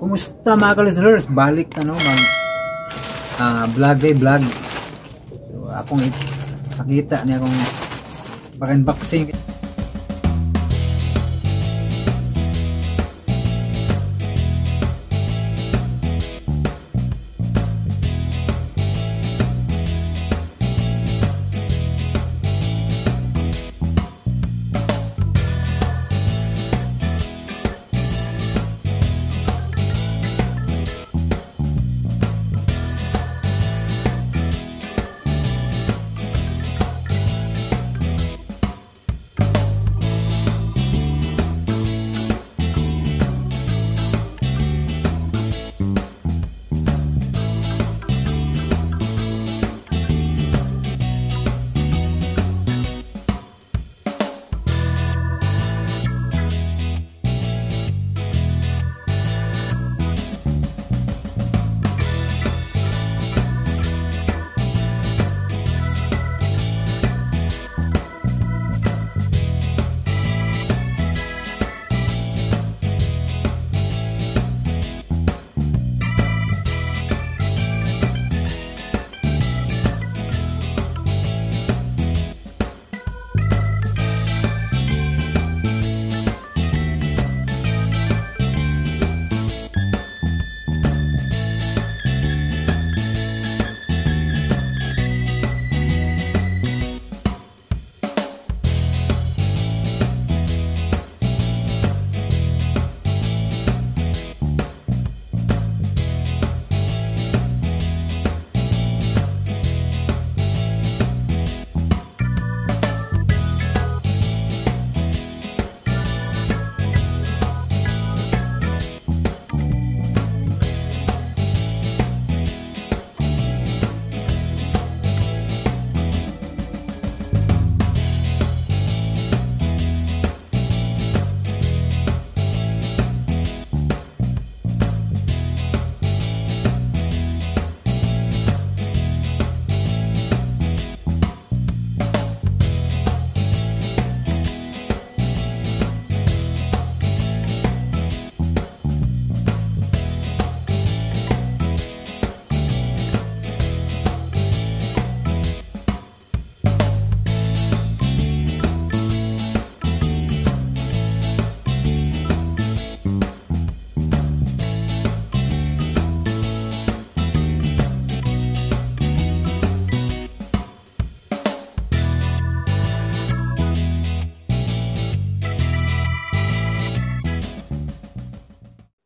Kumusta mga ka-listeners? Balik na no, vlog day vlog. So, akong ipakita niya akong pag-unboxing.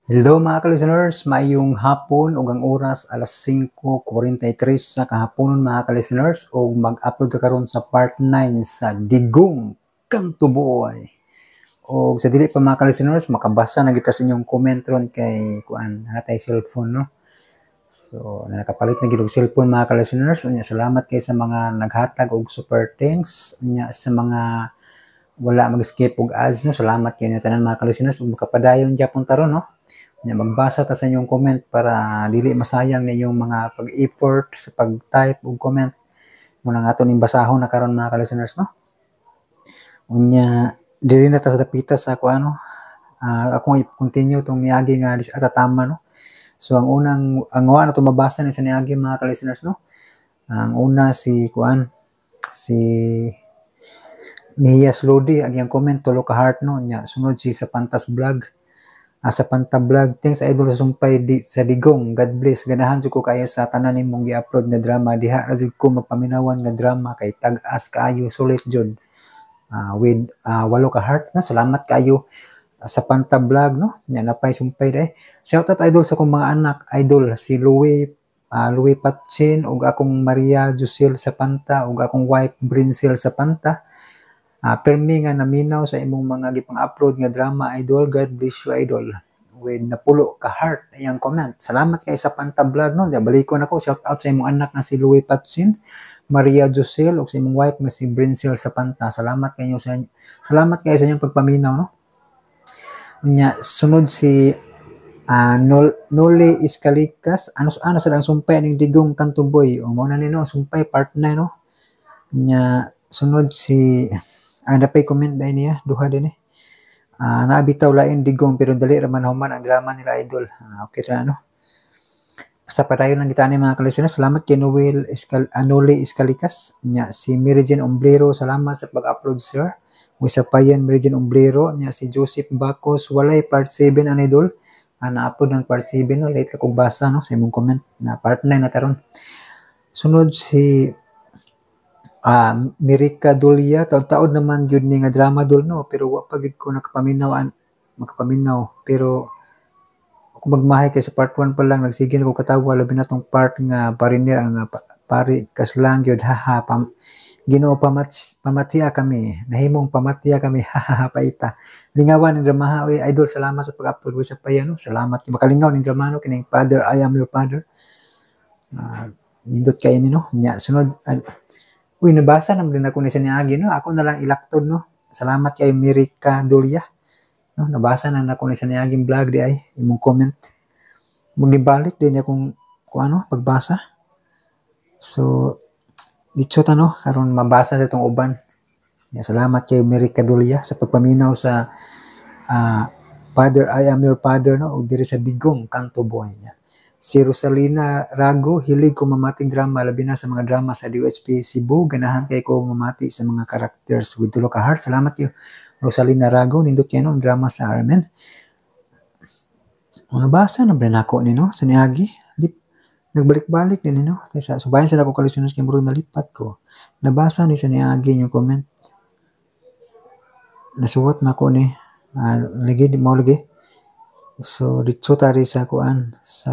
Hello mga ka-listeners, mayong hapon ug ang oras alas 5:43 sa kahaponon mga ka-listeners ug mag-upload ka karon sa part 9 sa Digong kang Tuboy. Og sa dili pa mga ka-listeners, makabasa na kita sa inyong comment ron kay kuan natay cellphone no. So nakapalit na gid og cellphone mga ka-listeners. Unya salamat kay sa mga naghatag og super thanks. Unya sa mga wala mag-skip og ads no, salamat kay tanan mga ka-listeners ug makapadayon gyapon taron no. Nya magbasa ta sa inyong comment para dili masayang ninyong mga pag-effort sa pag-type og comment mo nang aton imbasahon na karon mga ka-listeners no. Unya dili na ta sa dapita sa ako ano, akong i-continue tong niagi nga atatama no. So ang wa na to mabasa ni sa niagi mga ka-listeners no. Ang una si Mia Slody ang iyang comment tulo ka heart no. Nya sunod si sa Pantas Vlog. Sa Panta Vlog, thanks idol sa sumpay sa Digong. God bless. Ganahan jud ko kayo sa tanan nimong gi-upload nga drama. Diha ra jud ko magpaminawan nga drama kay tag-as kaayo sulit jud. With 8 ka heart na. Salamat kayo sa Panta Vlog no. Nya napay sumpay dai. Shout out idol sa akong mga anak, idol si Louis Patsin ug akong Maria Jusel sa Panta ug akong wife Brincel sa Panta. Permi nga naminaw sa imong mga gipang-upload nga drama idol. God bless you idol. With napulo ka heart ayang comment. Salamat kay sa Panta Vlog no. Balikon ako, shout out sa imong anak nga si Louis Patsin, Maria Jusel ug sa imong wife nga si Brincel sa Panta. Salamat kayo sa inyong pagpaminaw no. Nya sunod si Noli Iscalikas. Ano sa lang sumpay ning Digong kang Tuboy. O mo na nino sumpay part 9 no. Nya sunod si napay comment dai niya duha din Nabitaw lain digong pero dali raman human ang drama nila idol. Okay ra no. Basta padayon lang kita ni mga ka-listeners. Salamat kay Noel Anole Escalikas. Nya si Merijen Ombrero, salamat sa pag-upload sir. Isa pa yan Merijen Ombrero. Nya si Joseph Bacos, walay part 7 an idol. Na-upload ng part 7 no. Late kong basa no sa imong comment na part 9 na taron. Sunod si Mirica Dulia, taod-taod naman yun ni nga drama dul no, pero wa pa gid ko makapaminaw, pero kung magmahay kay sa part 1 pa lang nagsige na ko katawa labi na tong part nga pariner nga pari kaslang gyud haha Ginoo pamatiya kami, nahimong pamatiya kami haha paita. Lingawan ni drama oy idol, salamat sa pag-upload sa payan no. Salamat makalingaw ni drama no kining Father I Am Your Father. Nindot kayo ni no. Nya sunod uy, nabasa naman din ako ni Saniagi, no? Ako na lang ilaktod, no? Salamat kay Mirica Dulia. No? Nabasa na ako ni Saniagi vlog di ay, imong comment. Magibalik din akong, pagbasa. So, dito no? Karon mabasa sa itong uban. Salamat kay Mirica Dulia sa pagpaminaw sa Father, I Am Your Father, no? O diri sa Digong, Kanto Boy niya. Si Rosalina Rago, hilig ko mamating drama, labi na sa mga drama sa DOHP Cebu. Ganahan kay ko mamati sa mga characters with tulo ka heart. Salamat kayo, Rosalina Rago. Nindot kayo no, drama sa Armen. Nabasa na ba nako ni no? Sa niagi. Nagbalik-balik din no? Subayan sila ko kalisunod kay murong nalipat ko. Nabasa ni sa niagi yung comment. Nasuwat na ko ni. Lagi, di mo lagi. So, dito tari sa kuan, sa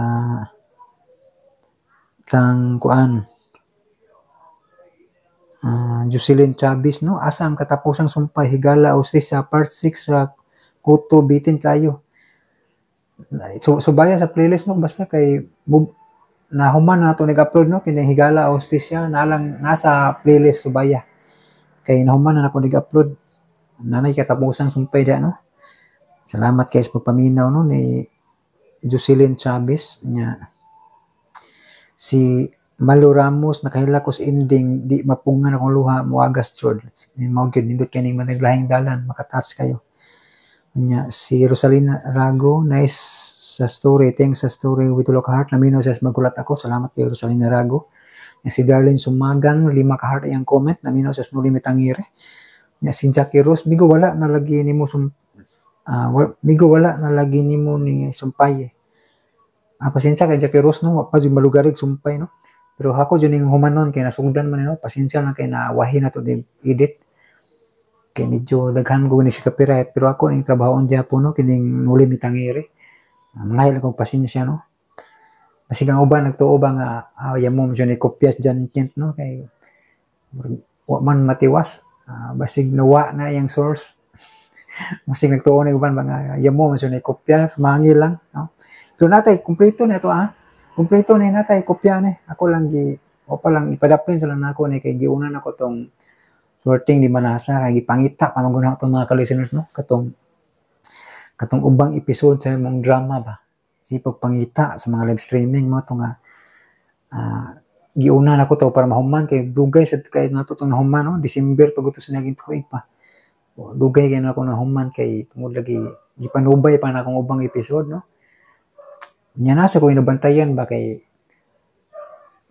kang kuan, Jocelyn Chavez, no? Asa ang katapusang sumpay, higala o sa part 6 ra, kuto, bitin kayo. So bayan sa playlist, no? Basta kay, nahuman na ito nag-upload, no? Kina higala o siya, nasa playlist, subaya. Kay nahuman na ako nag-upload, nanay katapusang sumpay da, no? Salamat guys pagpaminaw no ni Jocelyn Chavez nya. Si Malo Ramos nakahila ko sa ending di mapungan akong luha muagas jud. Mao gyud nindot kani managlahing dalan makatouch kayo. Nya si Rosalina Rago nice sa story, thanks sa story with tulo ka heart namino sa magulat ako. Salamat kay Rosalina Rago. Nya si Darlene Sumagang 5 ka heart ang comment namino sa no limit angire. Nya si Jackie Rose bigo wala na lagi nimo migo wala na lagi nimo ni sumpay. Pasensya kay Jackie Rose no, pa jud malugarig sumpay no. Pero ako jud ning humanon kay nasugdan man no, pasensya lang kay nawahi na to di edit. Kay medyo daghan ko ni si copyright pero ako ning trabahon gyapon no kining nuli mitangiri. Mga kong pasensya no. Basig ang uban nagtuo ba nga yamo mo ni kopyas jan kent no kay wa man matiwas. Basig nawa na yang source. Masig nagtuon ni uban mga yamo man ni kopya mangil lang no. Pero natay kumpleto na ito kumpleto ni natay kopya ni ako lang o pa lang ipadaplin sa lang nako ni kay giunan ako tong sorting di manasa kay gipangita pamaguna to mga ka-listeners no katong ubang episode sa mong drama ba sipag pangita sa mga live streaming mo to nga giunan ako to para mahuman kay dugay sa kay nato tong nahuman no December pag utos na naging tuig pa. Dugay kay na ako na human kay tungod lagi gipanubay pa na akong ubang episode no. Nya nasa ko inabantayan ba kay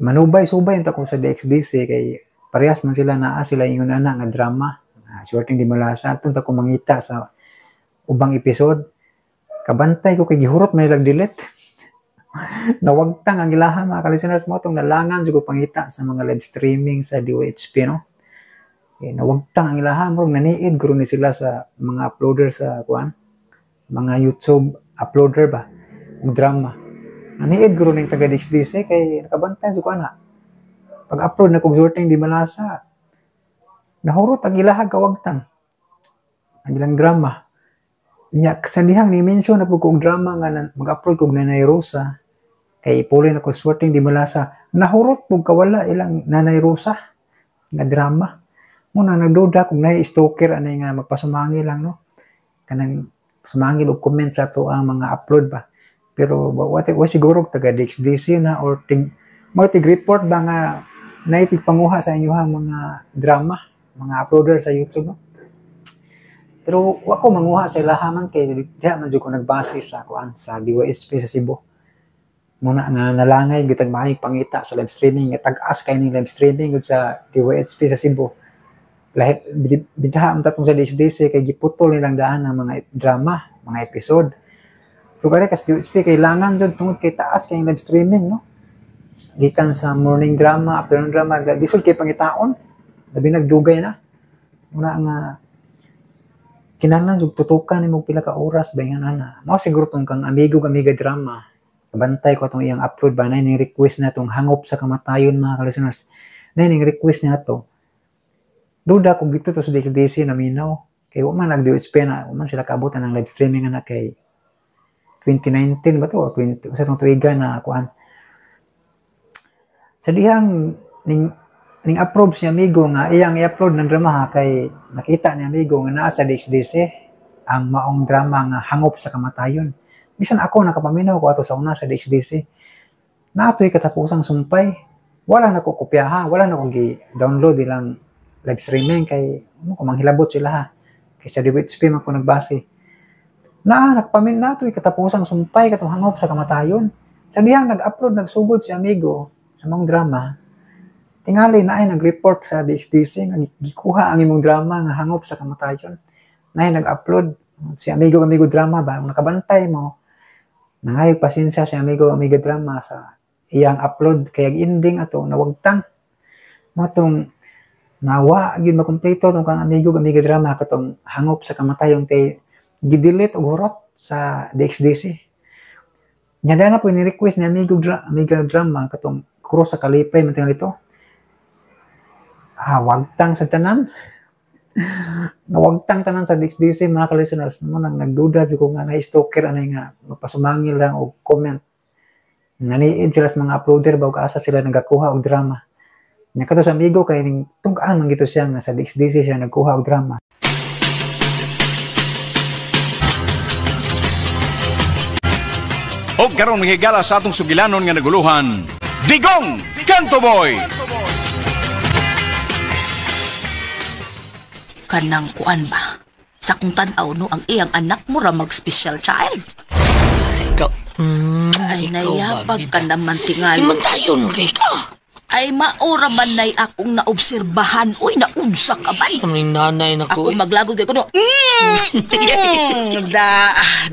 manubay-subay unta ko sa DXDC kay parehas man sila naa sila ingon ana nga drama. Swerteng di malasa aton ta ko mangita sa ubang episode. Kabantay ko kay gihurot man ilang delete. Nawagtang ang ilaha mga ka-listeners mo tong nalangan jud ko pangita sa mga live streaming sa DOHP no. Nawagtang ang ilaha mo naniid guro ni sila sa mga uploader sa kuan mga YouTube uploader ba ng drama naniid guro ning taga DXDC kay nakabantay sa kuan pag-upload na kog sorting di malasa nahurot ang ilaha kawagtang ang ilang drama nya kasandihang ni mention na pug kog drama nga mag-upload kog Nanay Rosa kay puli na ko sorting di malasa nahurot pug kawala ilang Nanay Rosa nga drama. Muna nagduda kung na-stalker anay nga magpasumangi lang no. Kanang sumangi og comment sa to ang mga upload ba. Pero wa siguro taga DXDC na or tig report ba nga naitig panguha sa inyo mga drama, mga uploader sa YouTube no. Pero wa ko manguha sa ilahaman kay diha man jud ko nagbase sa kuan sa DYSP sa Cebu. Muna nga nalangay gitag maayong pangita sa live streaming nga tag-as kay ning live streaming gud sa DYSP sa Cebu. Lahat bidha am tatong sa DSDC kay giputol nilang daan ng mga drama, mga episode. Pero kaya kasi DSP kailangan jud tungod kay taas kay live streaming no. Gikan sa morning drama, afternoon drama, disod kay pangitaon. Labi nagdugay na. Muna nga kinahanglan jud tutukan nimo pila ka oras ba nga ana. Mao siguro tong kang amigo amiga drama. Bantay ko itong iyang upload ba na yung request na itong hangop sa kamatayon mga ka-listeners. Na yung request niya ito. Duda kung dito to sa DKDC na minaw. Kaya waman nag-DSP na, waman sila kabutan ng live streaming na kay 2019 ba ito? O 20, sa itong tuwiga na kuhan. Sa dihang ning approve si amigo nga iyang i-upload ng drama kay nakita ni amigo nga naa sa DXDC ang maong drama nga hangop sa kamatayon. Bisan ako nakapaminaw ko ato sa una sa DXDC. Natoy katapusang sumpay. Wala na ko kopyaha, wala na ko gi-download ilang live streaming kay ano ko manghilabot sila ha. Kay sa DWHP man ko nagbase. Nakapaminaw natoy katapusang sumpay katong hangop sa kamatayon. Sa dihang nag-upload nagsugod si amigo sa mong drama. Tingali na ay nag-report sa DXDC nga gikuha ang imong drama nga hangop sa kamatayon. Na ay nag-upload si amigo drama ba nakabantay mo. Nangayog pasensya si amigo drama sa iyang upload kaya ending ato nawagtang mo tong nawa gyud makumpleto tong kang amigo drama katong hangop sa kamatayon kay gidelete og hurot sa DXDC. Nya na po ni request ni amigo drama katong cross sa kalipay man tingali ito. Wagtang sa tanan. Nawagtang tanan sa DXDC mga ka-listeners naman ang nagduda si kung nga na-stalker anay nga magpasumangil lang o comment. Naniid sila sa mga uploader bago asa sila nagakuha og drama. Nya kato sa amigo kay ning tungkaan man gito siya nga sa DXDC siya nagkuha og drama. Og karon mahigala sa atong sugilanon nga naguluhan. Digong Kanto Boy. Kanang kuan ba? Sa kung tanaw no ang iyang anak mo ra mag-special child. Ikaw. Ay nayapag ka naman tingali. Imantayon kay ka. Ay maura man nay akong naobserbahan. Uy, naunsa ka ba? Kaming nanay na ko. Ako maglagod kay kuno.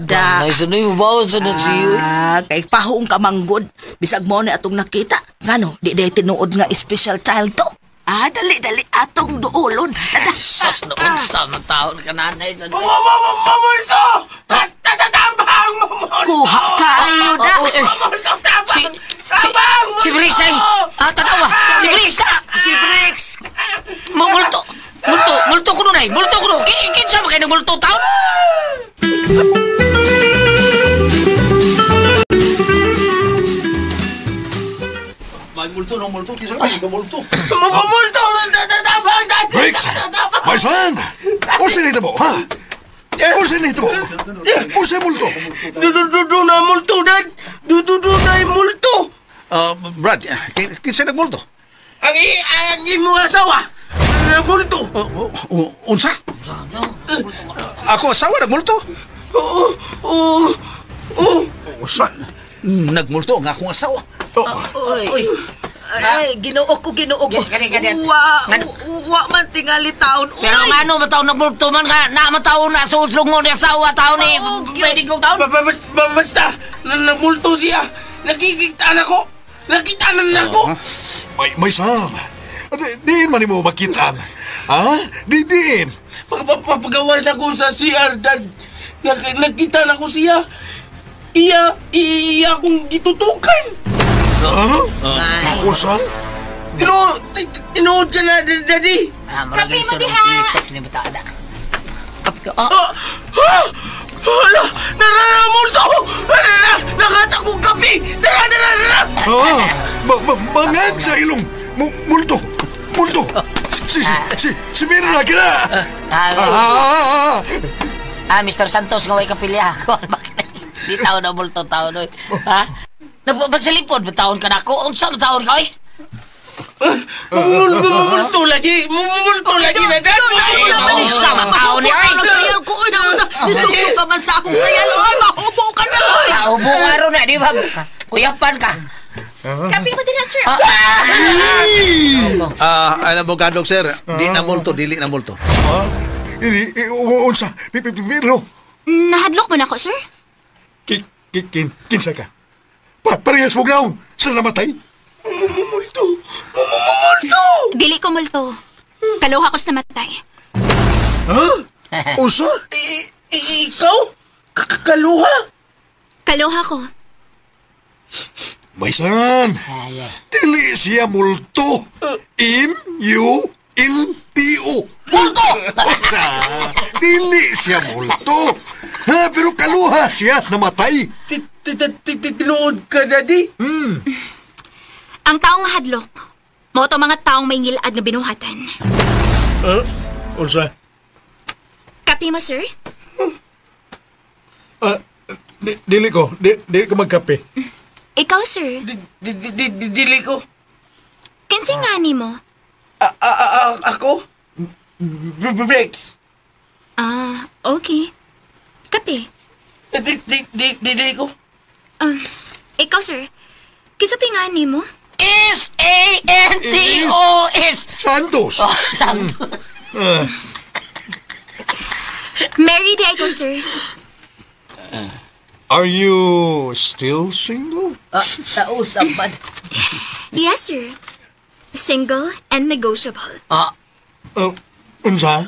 Nay, sanay mo ba sa nagsiyo? Kay pahuong ka manggod. Bisag mo na atong nakita. Ngano, di tinuod nga special child to. Dali atong duolon. Sos na unsa man taon ka nanay. Mamulto! Tatatambang mamulto! Kuha kayo na. Si Briggs na tatawa. Si Briggs na. Si Briggs. Multo ko nun ay. Multo ko nun. Kinsa ba kayo ng multo taon? Multo, kisa kayo multo. Mamulto! Tatatambang! Briggs! My son! Usin nito mo, ha? Usin nito mo! Usin multo! Do na multo, Dad! Do na multo! Brad, kinsa nagmulto? Ang imo asawa! Multo! Unsa? Ako asawa nagmulto? Oo. Unsa? Nagmulto ang akong asawa? Uy. Ay, ginoo ko. Gani. Wa man tingali taon. Pero ano ba taon nagmulto man ka? Na mataon na sa uslungon ni asawa taon ni. Pwede kong taon? Basta, nagmulto siya. Nakikita ako. Nakitanan ako. May son. Diin man mo makitaan. Ha? Diin. Pagawal na ko sa CR, Dad. Nakita na ko siya. Iya akong gitutukan. Unsa? Tinuod ka na, Daddy. Maragay sunod itok ni batada. Hala! Nararamulto! Nakatakong kapi! Dara! Bangag sa ilong. Multo! Si Mira na kina! Mr. Santos nga way kapilya. Di taon na multo taon. Ha? Nagpapasilipod, taon ka na ako. Unsa na taon ka, Multo lagi na dad. Sama tao ni ay. Ang saya ko, isukso ka man sa akong saya, Lord. Mahubo ka na, Lord. Ubo nga ron na, di ba? Kuyapan ka. Kapi mo din na, sir. Alam mo, Gandong, sir, di na multo, dili na multo. Unsa? Pero, Nahadlok mo na ako, sir? kinsa ka? Parehas mo gaw sa namatay? Multo. Dili ko multo. Kaluha ko sa namatay. Unsa? Ikaw? Kakaluha? Kaluha ko. Maysan, dili siya multo. M-U-L-T-O. Multo! Dili siya multo. Pero kaluha siya namatay. Tinuod ka, Daddy? Ang taong mahadlok, mo to mga taong may ngilad nga binuhatan. Unsa? Kapi mo, sir? Dili ko magkape. Ikaw, sir? Dili ko. Kinsi nga ni mo? Ako? Breaks. Okay. Kapi? Dili ko. Ikaw, sir? Kinsa tingani mo? S-A-N-T-O-S. Santos. Santos. Mary di ako, sir. Are you still single? Tausap man. Yes, sir. Single and negotiable. Unsa?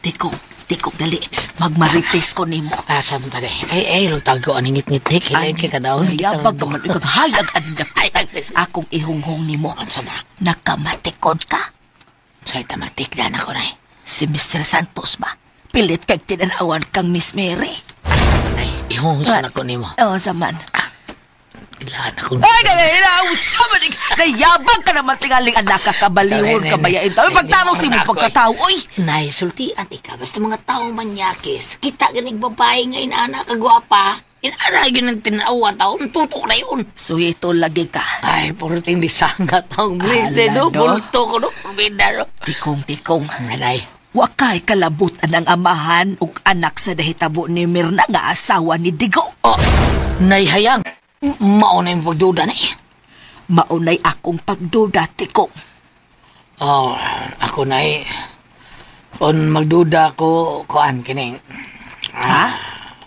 Tikok, dali. Magmarites ko nimo. Asa mo tali? Ay, lutag ko ang ngit-ngitik. Hilayin kay kadaon. Nayabag ka man. Ikot hayag anda. Akong ihunghong nimo. Ano sa mga? Nakamatikod ka. Sa'y tamatik na ako na eh. Si Mr. Santos ba? Pilit kag tinanawan kang Miss Mary. Ay, ihungusan ako ni mo. Oo, zaman. Ilaan ako. Ay, ganyan, sama ni. Nayabag ka naman tingaling anak kakabaliwon ka bayain. Tapi pagtanong si mo pagkatao, oy. Nay, sultian ika. Basta mga taong manyakis. Kita ganig babae nga inaanak kagwapa. Inara yun ang tinaawa taon. Tutok na yun. So ito lagi ka. Ay, purting disanga taong bliste, Ala, no? no? Bulto ko, no? Pumida, no? Tikong. Nanay. Wakay kalabutan ang amahan ug anak sa dahitabo ni Mirna nga asawa ni Digo. Oh, nay hayang. Mauna yung pagduda na eh. Maunay akong pagduda, Tikong. Oh, ako na eh. Kung magduda ko, kuan kining. Ha?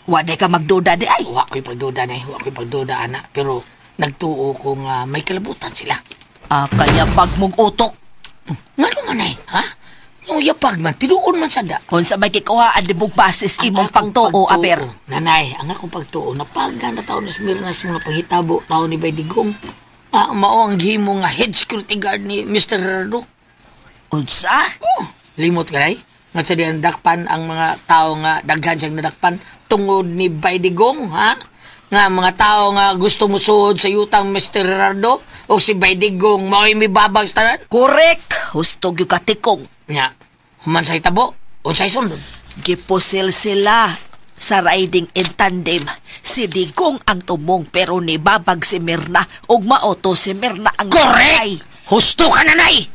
Waday ka magduda di ay. Wa ko'y pagduda na eh. Wa ko'y pagduda, anak. Pero nagtuo ko nga may kalabutan sila. Kaya bag mong utok. Nga naman eh, ha? Yung yapag man, tinuon man sada. Kung sa may kikuha, adibog basis imong pagtuo, aber. Nanay, ang akong pagtuo, napaga na taon na Smirnas mga panghitabo, taon ni Baydigong. Mao ang gihimo nga head security guard ni Mr. Rardo. Unsa? Oh, limot ka ray? Nga sa diyan dakpan ang mga tao nga daghan siyang nadakpan tungod ni Baydigong, ha? Nga mga tao nga gusto mo suod sa yutang Mr. Rardo o si Baydigong mao'y may babag sa tanan. Correct. Hustog yung katikong. Nya, human sa itabo, unsay sundon. Gipusil sila sa riding in tandem. Si Digong ang tumong pero ni babag si Mirna ug maoto si Mirna ang Correct! Husto ka, nanay!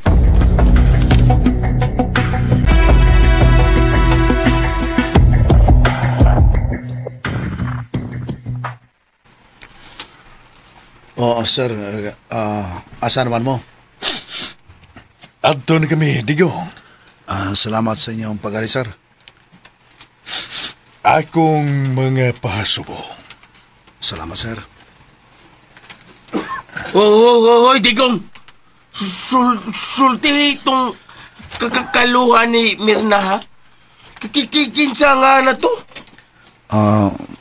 Oo, sir. Asa naman mo? Adto na kami, Digo. Salamat sa inyong pag-ari, sir. Akong mga pahasubo. Salamat, sir. Hoy, Digong! Sulti itong kakakaluhan ni Mirna, ha? Kinsa nga na to?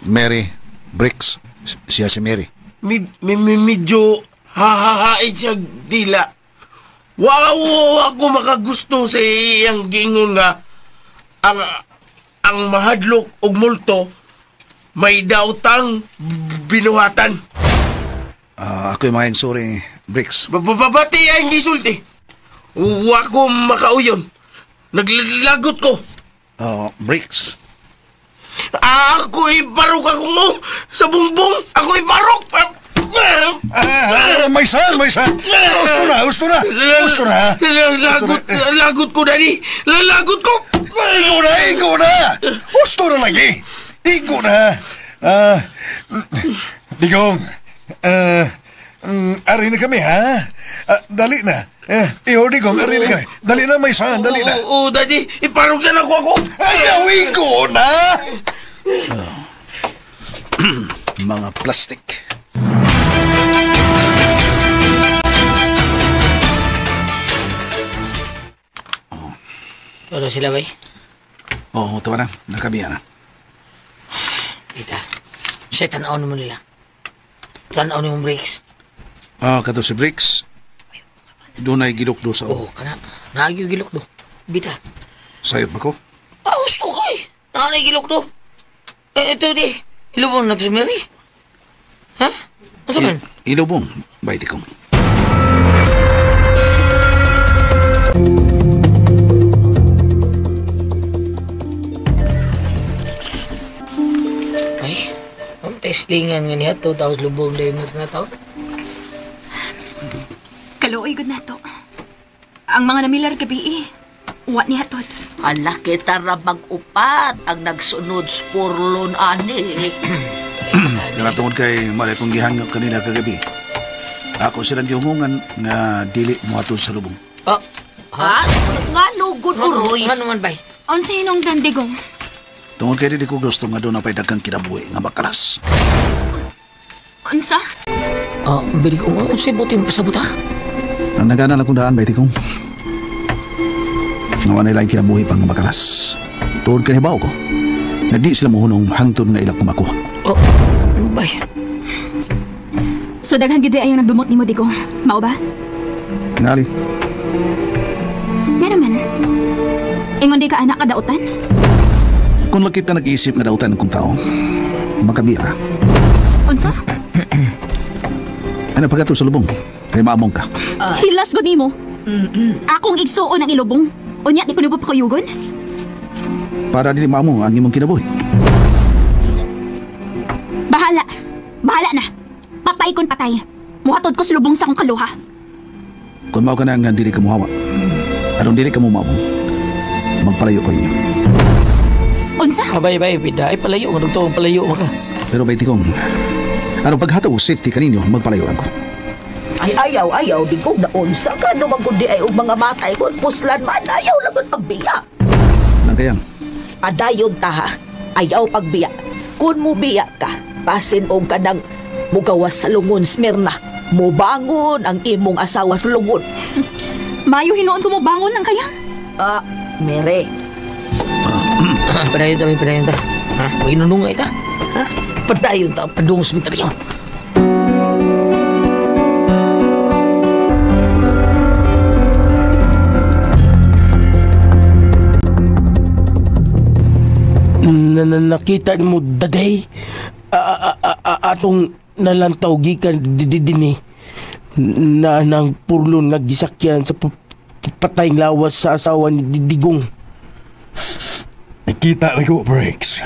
Mary Bricks. Siya si Mary. Medyo hahahain siya dila. Wow, ako makagusto sa iyang gingon nga ang mahadlok og multo may dautang binuhatan. Ako'y mga sorry, Bricks. Babati ang gisulti. Wa ko makauyon. Naglagot ko. Bricks. Ako iparok ako mo sa bumbong. Ako iparok. May san. Gusto na. Lagot ko, Daddy. Lagot ko. Igo na. Gusto na lagi. Igo na. Digong, ari na kami, ha? Dali na. Digong, ari na kami. Dali na, may san, dali na. Oo, Daddy. Iparok sana ako. Ayaw, igo na. Mga plastic. Ano sila bay? Oo, tawa na. Nakabiya na. Kita. Siya tanaw mo nila. Tanaw ni mong brakes. Kato si Bricks. Doon ay gilok do sa Oo, kana. Naagyo gilok do. Bita. sayop ako. Gusto ka eh. Naanay gilok do. Ito di. Ilubong na to si Mary. Ha? Ano sa man? Ilubong, baiti kong. Ay, ang testingan nga niya, 2,000 lubong dimer na taon. Kaluoy gud nato. Ang mga namilar gabi uwa ni hatod. Hala kita ra mag-upat ang nagsunod spurlon ani. Kaya tungod kay mali kong gihangyo kanina kagabi. Ako silang gihungungan nga dili mo atod sa lubong. Oh, Ha? Nga lugod uroy. nga naman bay? Unsa hinong dandigong? Tungod kay di ko gusto nga doon na pa'y daghang kinabuhi nga makalas. Unsa? Bili ko nga, sibutin pa sa buta. Ang nagana lang kong daan, baiti kong. Nga wanay lang kinabuhi pang nga makalas. Tungod kay hibaw ko. Nga di sila mohunong hangtod nga ilak kumakuha. Oh, bay. So daghan gid ay nagdumot nimo digong. Mao ba? Ngali, Nga naman. Ingon di ka anak kadautan? kung lakit ka nag-iisip na dautan kong tao, makabira. Unsa? Ano pagkato sa lubong? Kay maamong ka. Hilas gud nimo. Akong igsuon ang ilubong. Unya di ko nibo pakuyugon. Para dili maamo ang imong kinabuhi. Bahala. Bahala na. Patay kon patay. Muhatod ko sa lubong sa akong kaluha. Kung mao ka na nga dili ka muhawa. Anong dili ka mo maamong, magpalayo ko ninyo. Unsa? Bay, bida. Ay, palayo. Anong to? Palayo mo ka. Pero baiti kong, anong paghataw safety ka ninyo, magpalayo lang ko. Ay ayaw di ko na unsa ka no magundi ay og mga matay kon puslan man ayaw lang pagbiya. Nagayang, Padayon ta ha. Ayaw pagbiya. Kun mo biya ka, pasin og kanang mugawas sa lungon Smirna. Mubangon ang imong asawa sa lungon. Mayo hinuon ko mo bangon ng kayang. Mere. Padayon ta. Ha? Maginunungay ta. Ha? Padayon ta. Padung sa mitaryo. Nakita mo daday atong nalantaw gikan dini na nang purlon nagisakyan sa patayng lawas sa asawa ni Digong. Nakita na ko, Breaks.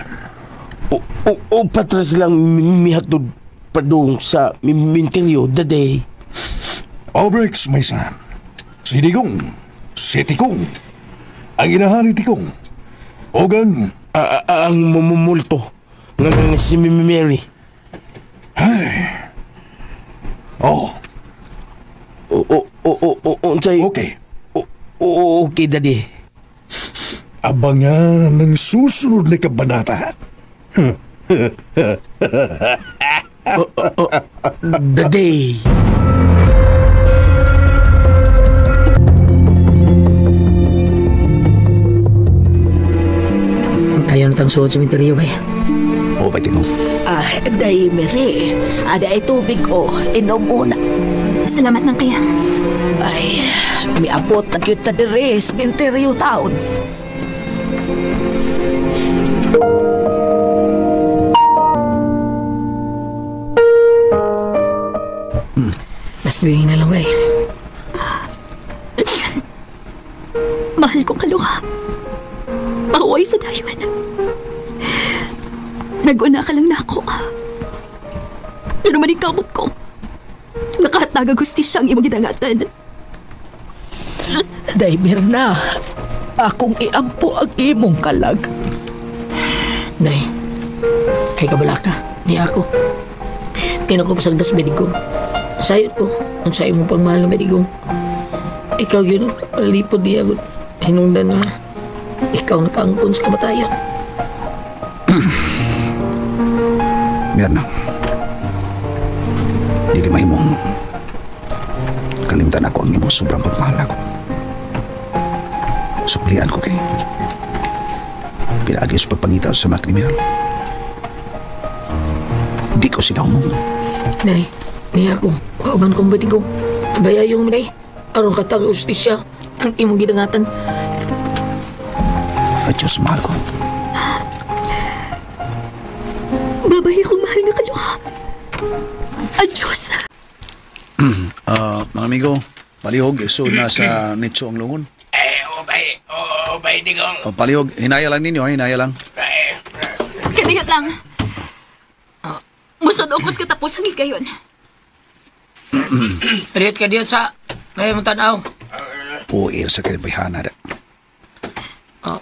O patras lang mihatod padung sa minteryo daday. Breaks, may san. Si Digong, si Tikong, ang inahari Tikong. Ogan, Ang mamumulto ng si Mary. ay. Unsay Okay. Okay, daddy. Abangan ng susunod na kabanata. Daddy. Ayaw na tang suot sa mitaryo, bay. o baiti kong. Day Mere. Ada ay tubig o. Inom una. Salamat ng kayang. Ay, miabot na cute na deres. Minteryo taon. Basta bigyan na lang, bay. Mahal kong kaluha. Away sa dayon. Nag-una ka lang na ako. Pero manikamot ko. Nakahataga gustisya ang imong gidangatan. Day, Mirna, akong iampo ang imong kalag. Day, kay kabalaka, ni ako. Tingnan ko pasagdas Bedigong. Sayot ko, ang sayo mong pagmahal na Bedigong. Ikaw yun, palipod niya. Hinungdan na, ikaw nakaangkon sa kamatayon. Mirna, dili mahimong kalimtan ako ang imong sobrang pagmahal ako. Suplian ko kay pinaagi sa pagpangita sa mga kriminal. Di ko sila umong. Day, niya ako, kauban kong Bedigong. Bayayong mo, Day. Aron katang ustisya ang imong gidangatan. At Diyos, mahal ko. Babay akong mahal nga kayo. Adios. Mga amigo, palihog, so nasa nitso ang lungon. Obay, Digong. Palihog, hinaya lang ninyo, hinaya lang. Kanigat lang. Musod okos katapos ang higayon. Riyot ka diyot sa ngayon mong tanaw. Puir sa kalibayhana.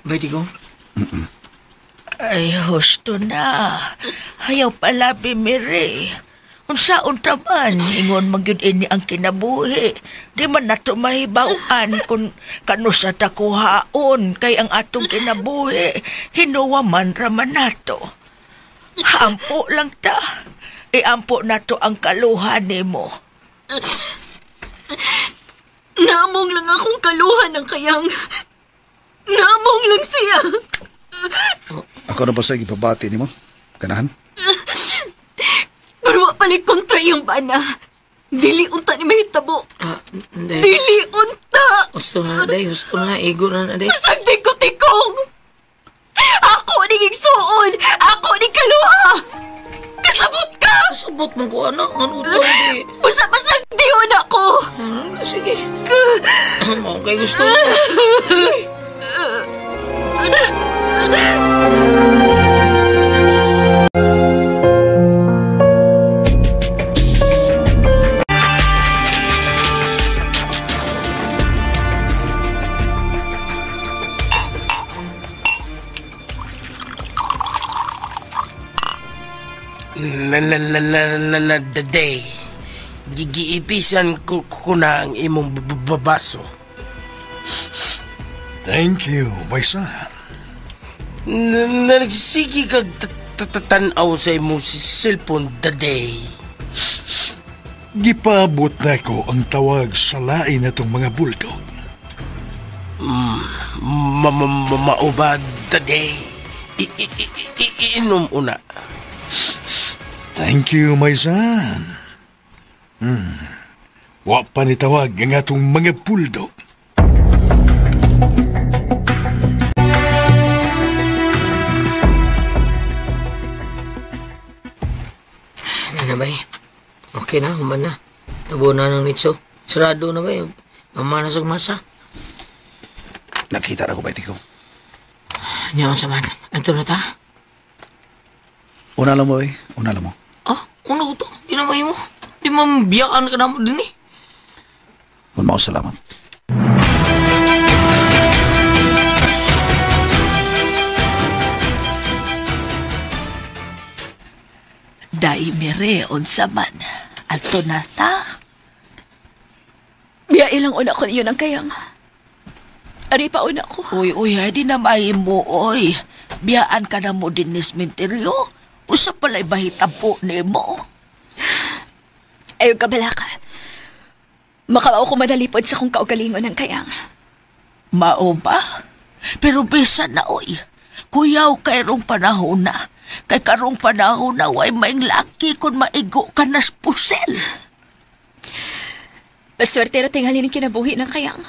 Bedigong. Ay, husto na. Hayaw pala, Bimiri. Unsaon taman, ingon magyud ini ang kinabuhi. Di man nato mahibawaan kung kano sa takuhaon kay ang atong kinabuhi. Hinuwa man raman nato. Ampo lang ta. Iampo nato ang kaluhan nimo. Namong lang akong kaluhan ng kayang. Namong lang siya. Ako na pa sa ipabati ni mo? Ganahan? Pero palit kontra yung bana. Dili unta ni mahitabo. Day. Dili unta. Gusto na, Day. Gusto na. Ego na, Day. Sagdi ko tikong. Ako ni gigsuon. Ako ni kaluha. Kasabot ka. Sabot mo ko, ano? Ano ito, Day? Basta-basta diyon ako. Sige. Okay, gusto mo. Day. Gigiipisan ko na ang imong babaso. Thank you, my son. Nagsige kag tanaw sa imong cellphone, Day. Gipaabot na ko ang tawag sa lain na itong mga bulldog. Maubad, Day. Inom una. Thank you, my son. Wa pa ni tawag ang atong mga bulldog. Ano na ba eh? Okay na, human na. Tabo na ng nitso. Sarado na ba eh? Mama na sa masa. Nakita na ko ba ito ko? Nyaman sa man. Anto na ta? Una lang mo eh. Una lang mo. Ano ko to? Di na mo. Di mambiyaan ka na mo din eh. Kung mo salamat. Day, Mire, unsa man. Ato na ta. Biya ilang una ko niyo ng kayang. Ari pa una ko. Uy, di na mahimo, oy. Biyaan ka na mo din ni sementeryo. Usa pala'y bahitapo ni mo. Ayaw ka bala ka. Makabaw ko madalipod sa kong kaugalingon ng kayang. Mao ba? Pero bisa na, oy. Kuyaw kay rong panahon na. Kay karong panahon na way maing laki kung maigo ka nas pusel. Paswerte na tingali ng kinabuhi ng kayang.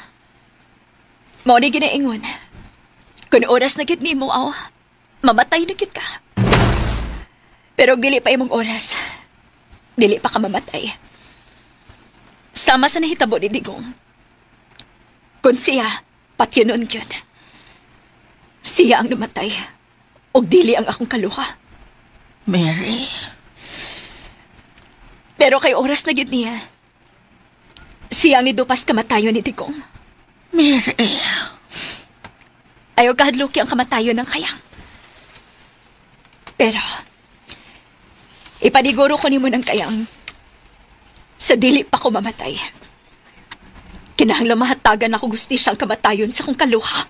Mao ni ginaingon. Kung oras na gid nimo aw, mamatay na gid ka. Pero dili pa imong oras. Dili pa ka mamatay. Sama sa nahitabo ni Digong. Kung siya, patyonon yun. Siya ang namatay. O dili ang akong kaluha. Mary, Pero kay oras na gyud niya. Siyang nidupas kamatayon ni Digong. Mary, Ayaw kahadluki ang kamatayon ng Kayang. Pero, ipaniguro ko nimo ng Kayang sa dili pa ko mamatay. Kinahanglan mahatagan ako gusti siyang kamatayon sa kong kaluha.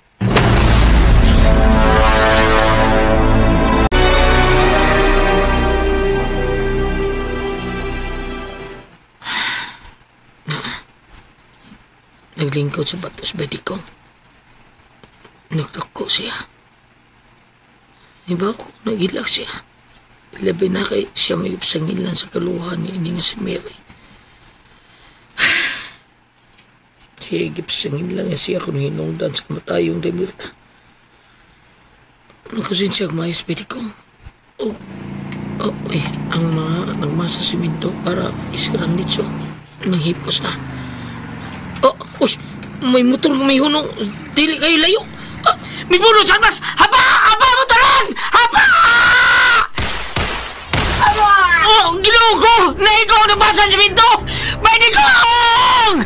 Naglingkod sa batos ba Digong? Nagtako siya. Iba ko, nagilak siya. Labi na kay siya may sangilan sa kaluhan ni ini nga si Mary. Siya gipsangilan nga siya kung hinungdan sa kamatayong Demirna. Nagkusin siya kumayos ba Digong? Ang mga nagmasa siminto para isirang nitso. Nanghipos na. May motor may hunong. Dili kayo layo. May puno sa mas. Hapa! Hapa! Motoran! Hapa! Ginoo ko! Nahigaw ang nagbasa sa siminto! May Digong!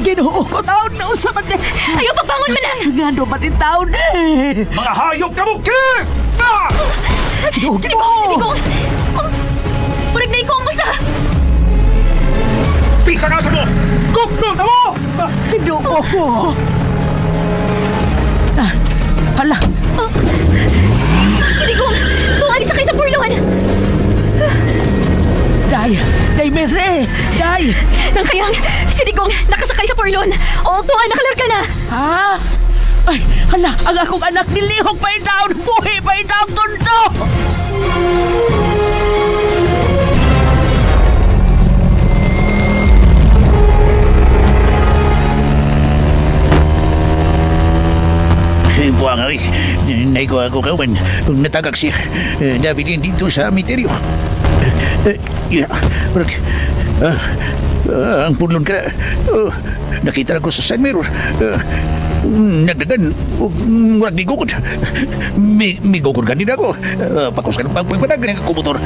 Ginoo ko taon na usapan na. Ayaw pabangon man lang! Ngano ba din taon eh? Mga hayop kamuki! Ginoo! Digong! Murag na ikaw ang masa! Pisa nga sa mo! Kukno na mo! Ginoo ko! Hala! Si Digong! Tuwag sakay sa purlon! Day Mary! Day! Nang Kayang, si Digong nakasakay sa purlon! O, tuwa, nakalarga na! Ha? Ay, hala, ang akong anak nilihok pa yung taon, buhi pa yung taon tunto! Buang ay, naiko ako kawan. Natagak siya. Nabilin dito sa misteryo. Ang punlon ka. Nakita ko sa side mirror. Nagdagan. Murag migukod. Migukod kanina ako. Pakos ka ng pagpadag ng kumotor.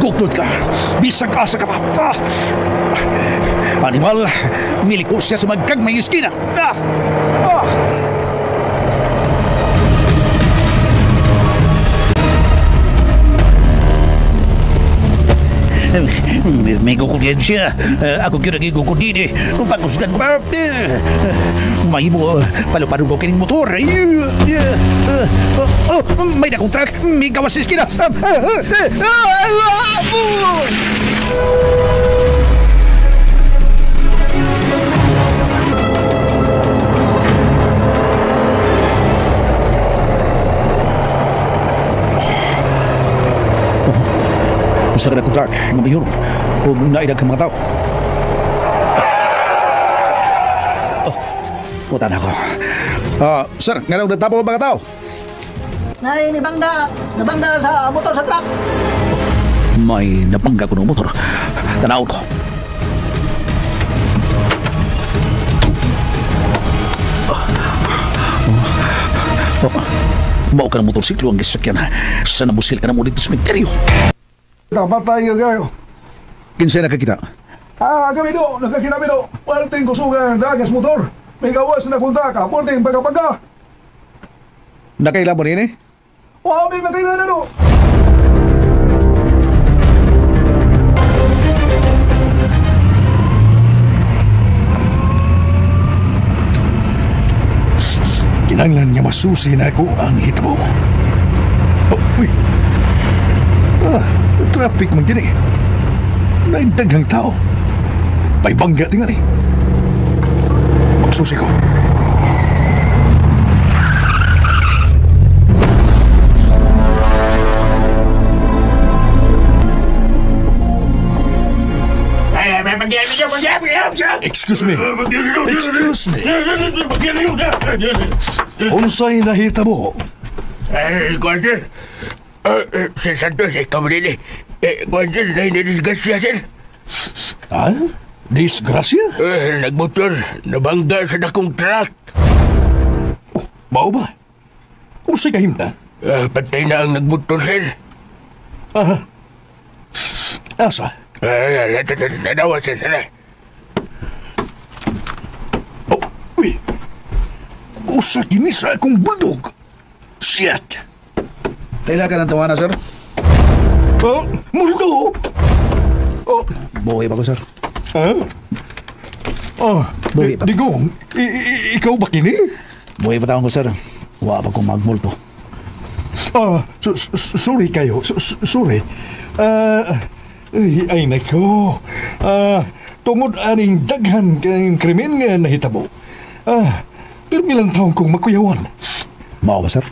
Gugtod ka. Bisag asa ka pa. Animal, miliko siya sa magkagmay iskina. May kukudian siya. Ako kira kikukudin eh. Pagkusgan ko pa. May mo palo-palo ko kining motor. May dakong truck. May gawas sa iskina. Sa kada kontrak, nga mayroon. Huwag naidag ka mga tao. Puta na ako. Sir, nga daw nagtapo ang mga tao? Nabangga sa motor sa truck. May nabangga ko ng motor. Tanawon ko. Mau ka ng motorsiklo ang gisakyan. Sana musil ka na mo dito sa misteryo. Patay kayo. Kinsay nakakita? Kami do. Nakakita kami do. Parting kusugan dagas motor. May gawas na kontraka. Parting pagkapaga. Nakailan mo rin eh? Wow, may makailan na do. Kinanglan niya masusi na ako ang hitbo. Uy. Traffic man din eh. Naindaghang tao. May bangga tingali. Magsusi ko. Excuse me. Excuse me. Unsay nahitabo? Kwanser, si Santos, ikaw rin Kwanser, nainidisgasya, sir. Ha? Disgrasya? Nagmotor, nabangga sa dakong truck. Mao ba? Usay kahimtan? Patay na ang nagmotor, sir. Asa? Nadawa, sir. Oh, uy. Usa kini sa akong bulldog. Shit. Kailan ka ng tawanan, sir? Multo! Buhay pa ko, sir. Buhay pa. Digong, ikaw ba kini? Buhay pa taon ko, sir. Wa pa kong magmulto. Sorry kayo. Sorry. Ay nako. Tungod aning daghan kayong krimen nga nahitabo. Pero bilang taong kong makuyawan. Mao ba, sir?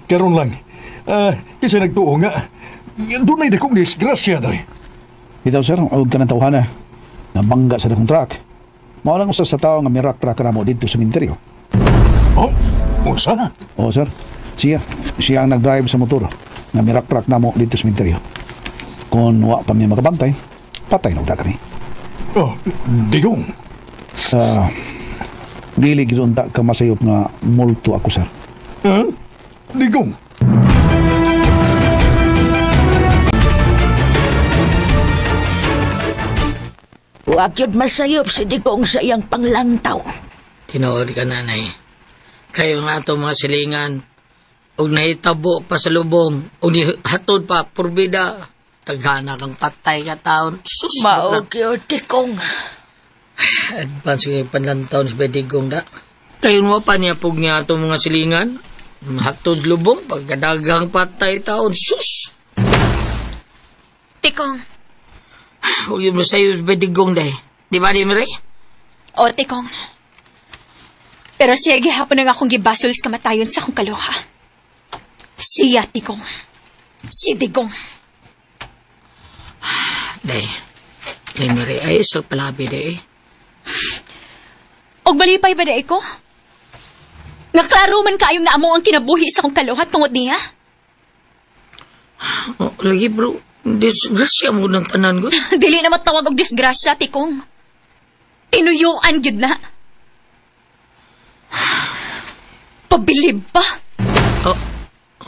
Karon lang. Kasi nagtuo nga. Doon ay dakong disgrasya dali. Bitaw, sir, huwag ka ng tawhana. Nabangga sa dakong truck. Mao lang usas sa tao nga mirak-rak na mo dito sa minteryo. Unsa? Oo, sir. Siya ang nag-drive sa motor nga mirak-rak na mo dito sa minteryo. Kung wa pa niya makabantay, patay na uta kami. Digong. Dili gidon ta ka masayop nga multo ako, sir. Digong. Huwag yun masayop si Digong sa iyang panglangtaw. Tinood ka, nanay. Kayo nga ito mga silingan. Og nahitabo pa sa lubong. Og hatod pa, purbida. Taghana kang patay ka taon. Sus, Maog yun, Digong. Advance yung panlantaw sa Bedigong da. Kayo mo pa niya pug niya itong mga silingan. Hatod sa lubong, pagkadagang patay taon. Sus! Tikong. Huwag yung masayo sa Bedigong dahi. Di ba, di Mire? O, Tikong. Pero siya gihapon na nga akong gibasol sa kamatayon sa akong kaluha. Siya, Tikong. Si Digong. Dahi. Dahi, Mire. Ay, sa palabi, dahi. Og malipay ba dahi ko? Nga klaro man kaayong naamo ang kinabuhi sa akong kaluha tungod niya? Lagi, bro. Disgrasya mo ng tanan ko. Dili na matawag og disgrasya, Tikong. Tinuyuan gyud na. Pabilib pa.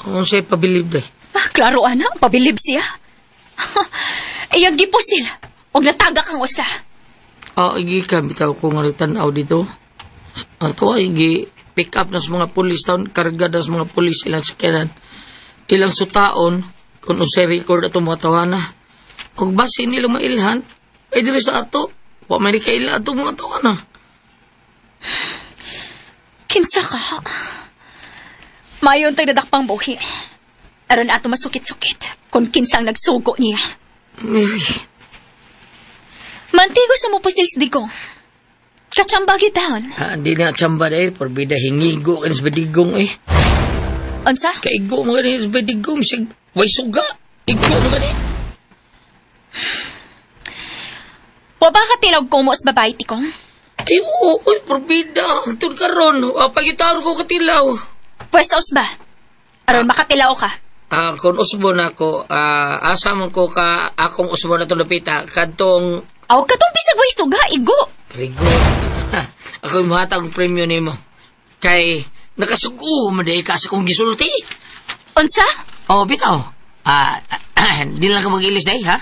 Ano siya pabilib dahi? Klaro, ana. Pabilib siya. Iyang gipusil. Og nataga kang usa. Igi ka, bitaw ko nga tanaw dito. Ito igi pick up na sa mga pulis taon, karga na sa mga pulis ilang sakyanan. Ilang sutaon, kung unsay record ato mga tawana. Kung base nila mailhan, ay dili sa ato. Wa may kaila ato mga tawana. Kinsa ka? Mayon tayo dadakpang buhi. Aron ato masukit-sukit kung kinsang nagsugo niya. Mary. Mantigo sa mo pusil si Digong. Katsambagi taon. Di na tsamba na porbida hingigo ka sa Bedigong Unsa? Kaigo mo gani sa Bedigong, way suga. Igo mo gani. Wa ba ka tinawag ko mo sa babae, Tikong? Ay, oo, porbida. Ito karon, pagitawar ko katilaw. Pwes ba? Aron makatilaw ka. Kung usbon ako, asa mo ko ka akong usbon na tulapita, kadtong... Aw, katong bisag way suga, igo. Very good. Ako yung mahatag ng premyo ni mo. Kay, nakasugo mo dahil kasi kong gisulti. Unsa? Bitaw. Di lang ka mag-ilis dahil, ha?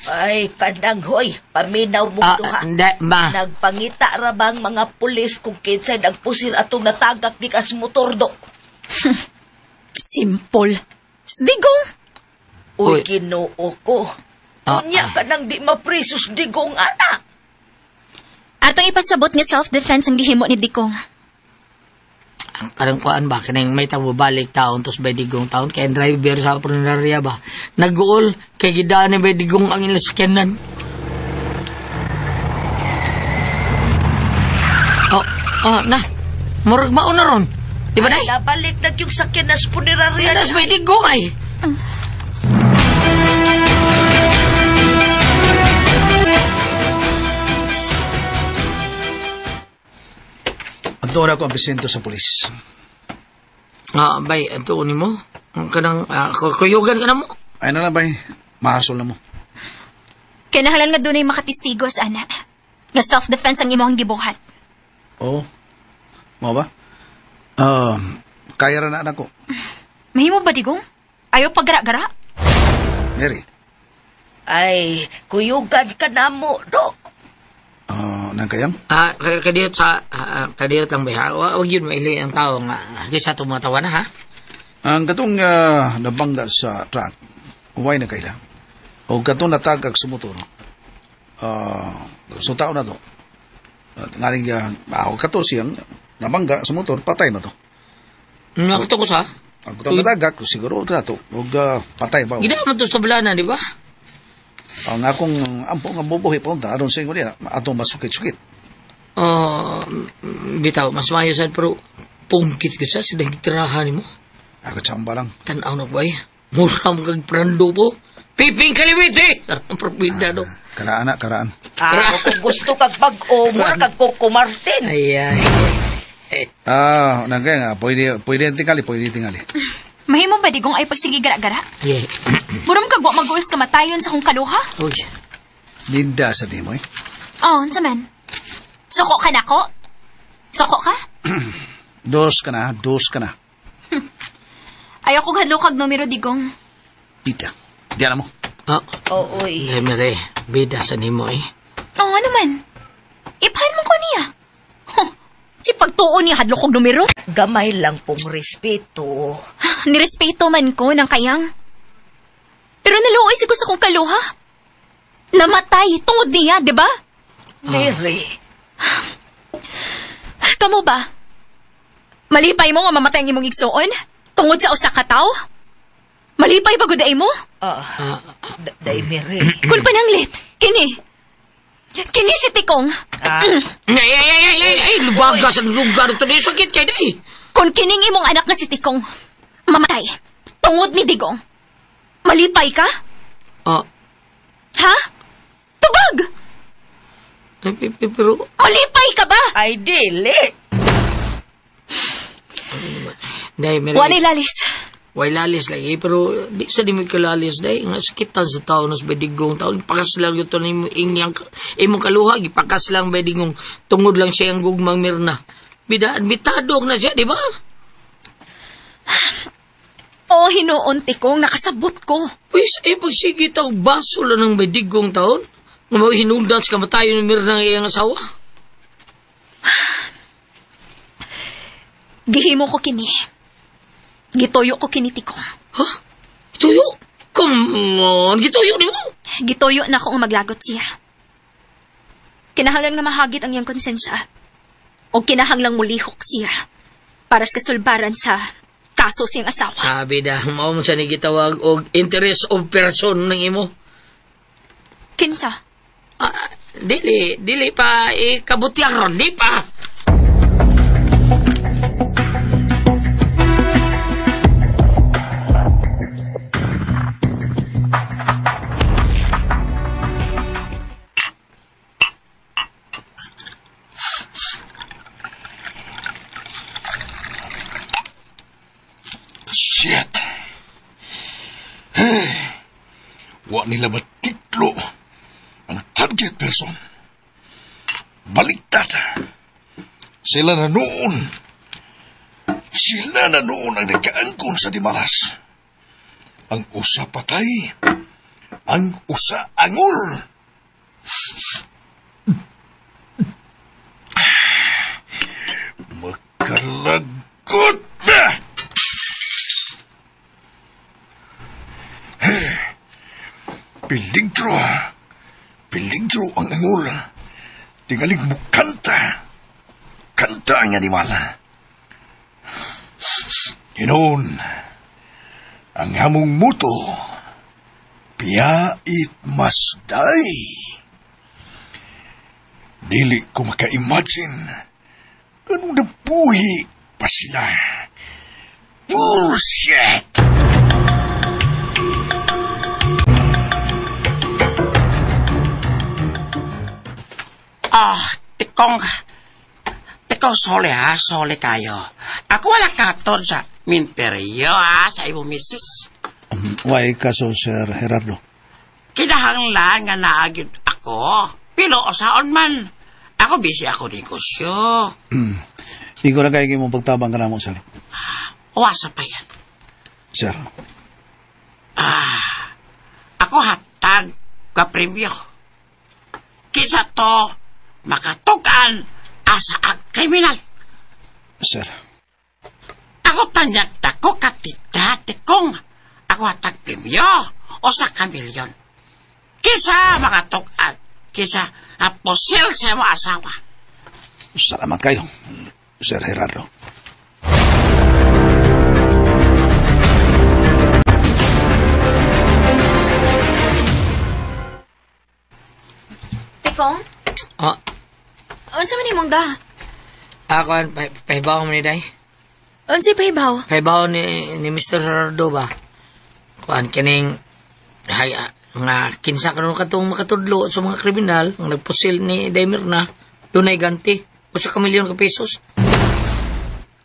Ay, kanang hoy, paminaw mo ha. Nagpangita ra bang mga pulis kung kinsay nagpusil atong natagak di kas motordo. Simple. Digong. Uy, Ginoo ko. Unya ka nang di maprisos Digong, anak. Atong ipasabot nga self-defense ang gihimo ni Digong. Karang kuan ba, kanang may balik taon tos Bedigong taon, kaya driver sa punarya ba, nag-uol, kay gidaan ni Bedigong ang ilasakyanan. Na, murag mauna ron. Di ba, day? Nabalik na yung sakyan na sa punarya. Nas Bedigong ay. Adora ko ang presento sa pulis. Bay, ato ni mo. Kanang, kuyugan ka na mo. Ay na lang, bay. Mahasol na mo. Kinahanglan nga dunay makatistigos, ana. Nga self-defense ang imong gibuhat. Oo. Mo ba? Kaya rin na ko. Mahimo ba, Digong? Ayaw paggara-gara? Mary. Ay, kuyugan ka na mo, do. Nang kayang? Kadiyot sa, kadiyot lang, bay, ha? Huwag yun maili ang tao nga. Kisa tumatawa na, ha? Ang katong nabangga sa truck, uway na kaila. O katong natagag sa motor, so tao na to. Ngaling ako kato siyang nabangga sa motor, patay na to. Nakita ko sa? Ako itong natagag, siguro na to. Huwag patay ba? Ginaman to sa tablanan, di ba? Ang akong ampo nga bubuhi pa unta, aron sa inyo nila, atong masukit-sukit. Bitaw, mas mayosan, pero pungkit ko sa sila gitirahan mo. Ako tsamba lang. Tanaw na ba eh? Muram kag prando po. Piping kaliwiti! Ang propida no. Karaan na, karaan. Kung gusto kag pag-umar, kag kukumartin. Ay. Nang kaya nga, pwede tingali. Mahimo ba, Digong, ay pagsige gara-gara? Yeah. Muram kag wa mag-uos kamatayon sa kong kaluha? Uy, linda sa di mo eh. Oh, unsa man? Suko ka na ko? Suko ka? Dos ka na. Ayaw kong hadlokag numero, Digong. Pita, diyan mo. Uy. Mere, bida sa nimo eh. Oo, ano man? Ipahan mo ko niya. Si pagtuon niya hadlokog numero. Gamay lang pong respeto. Nirespeto man ko ng kayang. Pero naluoy siguro sa kong kaluha. Namatay, tungod niya, di ba? Mary. Kamu ba? Malipay mo nga mamatay ang imong igsuon? Tungod sa usa ka tawo? Malipay ba guday mo? Day Mary. Kung pananglit, kini si Tikong. Ay, lubaga sa lugar ito na sakit kayo day. Kung kining imong anak na si Tikong, mamatay, tungod ni Digong, malipay ka? Ha? Tubag! Pero... Malipay ka ba? Ay, dili. Day, Mary. Wani lalis. Way lalis lagi, pero di sa di mo kalalis, day. Nga sakitan sa tao nas bedigong tao. Pakas lang ito na imong kaluha. Ipakas lang bedigong. Tungod lang siya ang gugmang mirna. Bitadok na siya, di ba? O, hinuon Tikong, nakasabot ko. Pues, pagsigit ang baso lang ng bedigong taon. Nga mga hinundan sa kamatayon ng mirna ng iyang asawa. Gihimo ko kini. Gitoyo ko kini Tikong. Ha? Gitoyo? Come on, gitoyo di mo? Gitoyo na akong maglagot siya. Kinahanglan nga mahagit ang iyang konsensya. O kinahanglang mulihok siya para sa kasulbaran sa kaso siyang asawa. Sabi da, maum sa nagitawag og interest of person ng imo. Kinsa? Dili pa, kabutiang ron, di pa. Shit. Wa nila matiklo ang target person. Baliktad. Sila na noon ang nagkaangkon sa Dimalas. Ang usa patay, ang usa angol. Makalagot na! Peligro ang angol. Tingalig mo kanta ang animal. Hinon, ang hamong muto, piyait masday. Dili ko maka-imagine anong nabuhi pa sila. Bullshit! Tikong sole ha, sole kayo. Ako wala katon sa minteryo sa imong misis. Why kaso, Sir Gerardo? Kinahanglan nga naagyod ako. Pilo saon man. Ako busy ako negosyo. Ikaw na kayo mong pagtabang ka na mo, Sir. Uwasa pa yan. Sir. Ako hatag ka premyo. Kisa to makatukan asa ang kriminal. Sir. Ako tanyak ko katidate kong ako hatag premyo o sa kamilyon. Kisa makatukan. Kisa aposil sa mo asawa. Salamat kayo, Sir Gerardo. Tikong? Unsa man imong da? Ako, pahibaw mo ni Day. Unsa pahibaw? Pahibaw ni Mr. Gerardo ba? Kuan kining nga kinsa karon katong makatudlo sa mga kriminal ang nagpusil ni Daimir na dunay ganti o sa kamilyon ka pesos.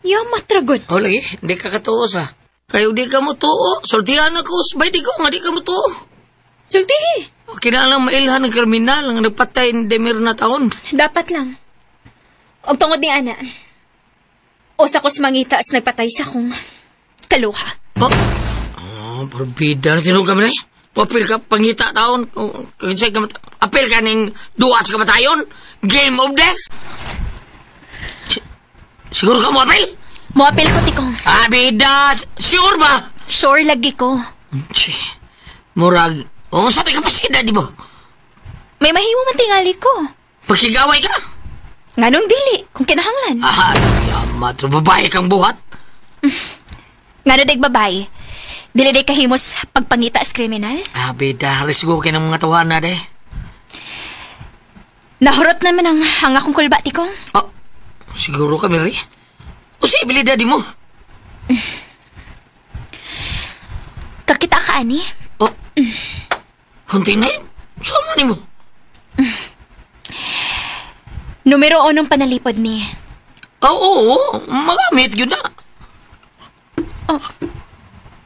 Yamat ragot. O lagi, hindi ka katuo sa. Kayo di ka mo tuo. Sultihan ako, sabay di ko nga di ka mo tuo. Sulti. O kinalang mailhan ng kriminal ang nagpatay ni Daimir na taon. Dapat lang. Og tungod ni ana. O sa kos mangitas nagpatay sa kong kaluha. Parbida na tinong kami na eh. Papil ka, pangita taon. Apil ka ng duwa sa kamatayon. Game of death. Siguro ka mo apil? Mo apil ko, Tikong. Bida. Sure ba? Sure lagi ko. Murag. Sabi ka pa sida, di ba? May mahimo man tingali ko. Pagkigaway ka? Nganong dili, kung kinahanglan. Yamat. Babae kang buhat. Ngano dag babae? Dili day kahimos pagpangita sa kriminal? Bida. Risgo ka ng mga tawanan na, Nahurot naman ang hanga kong kulba, Tikong. Siguro kami rin. O sa ibilidad mo? Kakita ka, ani? Hunting na yun? Saan mo ni mo? Numero 1 panalipod ni. Oo, magamit yun na.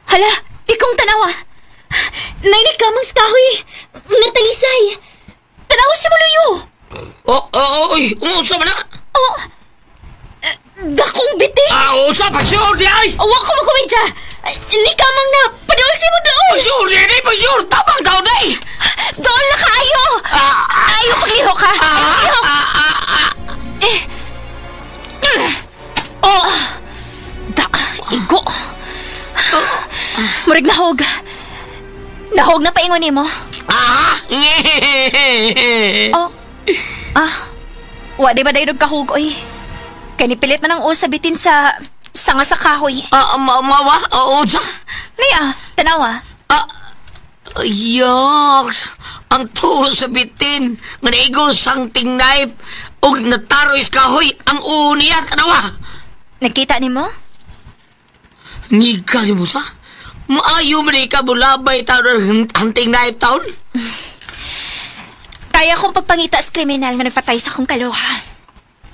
Hala, Tikong tanawa. Nainig ka mang kahoy. Natalisay. Tanawa si Muluyo. Saan mo na? Dakong biti. Saan pa sure di ay? Awak ko makumidya. Hindi ka mang na padulsi mo doon. Pag-sure di ay, pag-sure. Tabang tao na eh. Doon na kaayo. Ayaw pagliho ka. Ayaw. Igo. Murag nahog. Nahog na paingon ni mo. Wa di ba dayon kahug oy? Kanipilit man ang usabitin sa sanga sa kahoy. Mawa? Oo, siya. Naya, tanawa. Yucks! Ang tuho sa bitin, nga naigo sang ting knife, o nataroy sa kahoy, ang uniya, tanawa! Nagkita ni mo? Ngiga ni mo sa? Maayo mo na ikabulabay taon hunting knife taon? Kaya kong pagpangita sa kriminal nga nagpatay sa kong kaluha.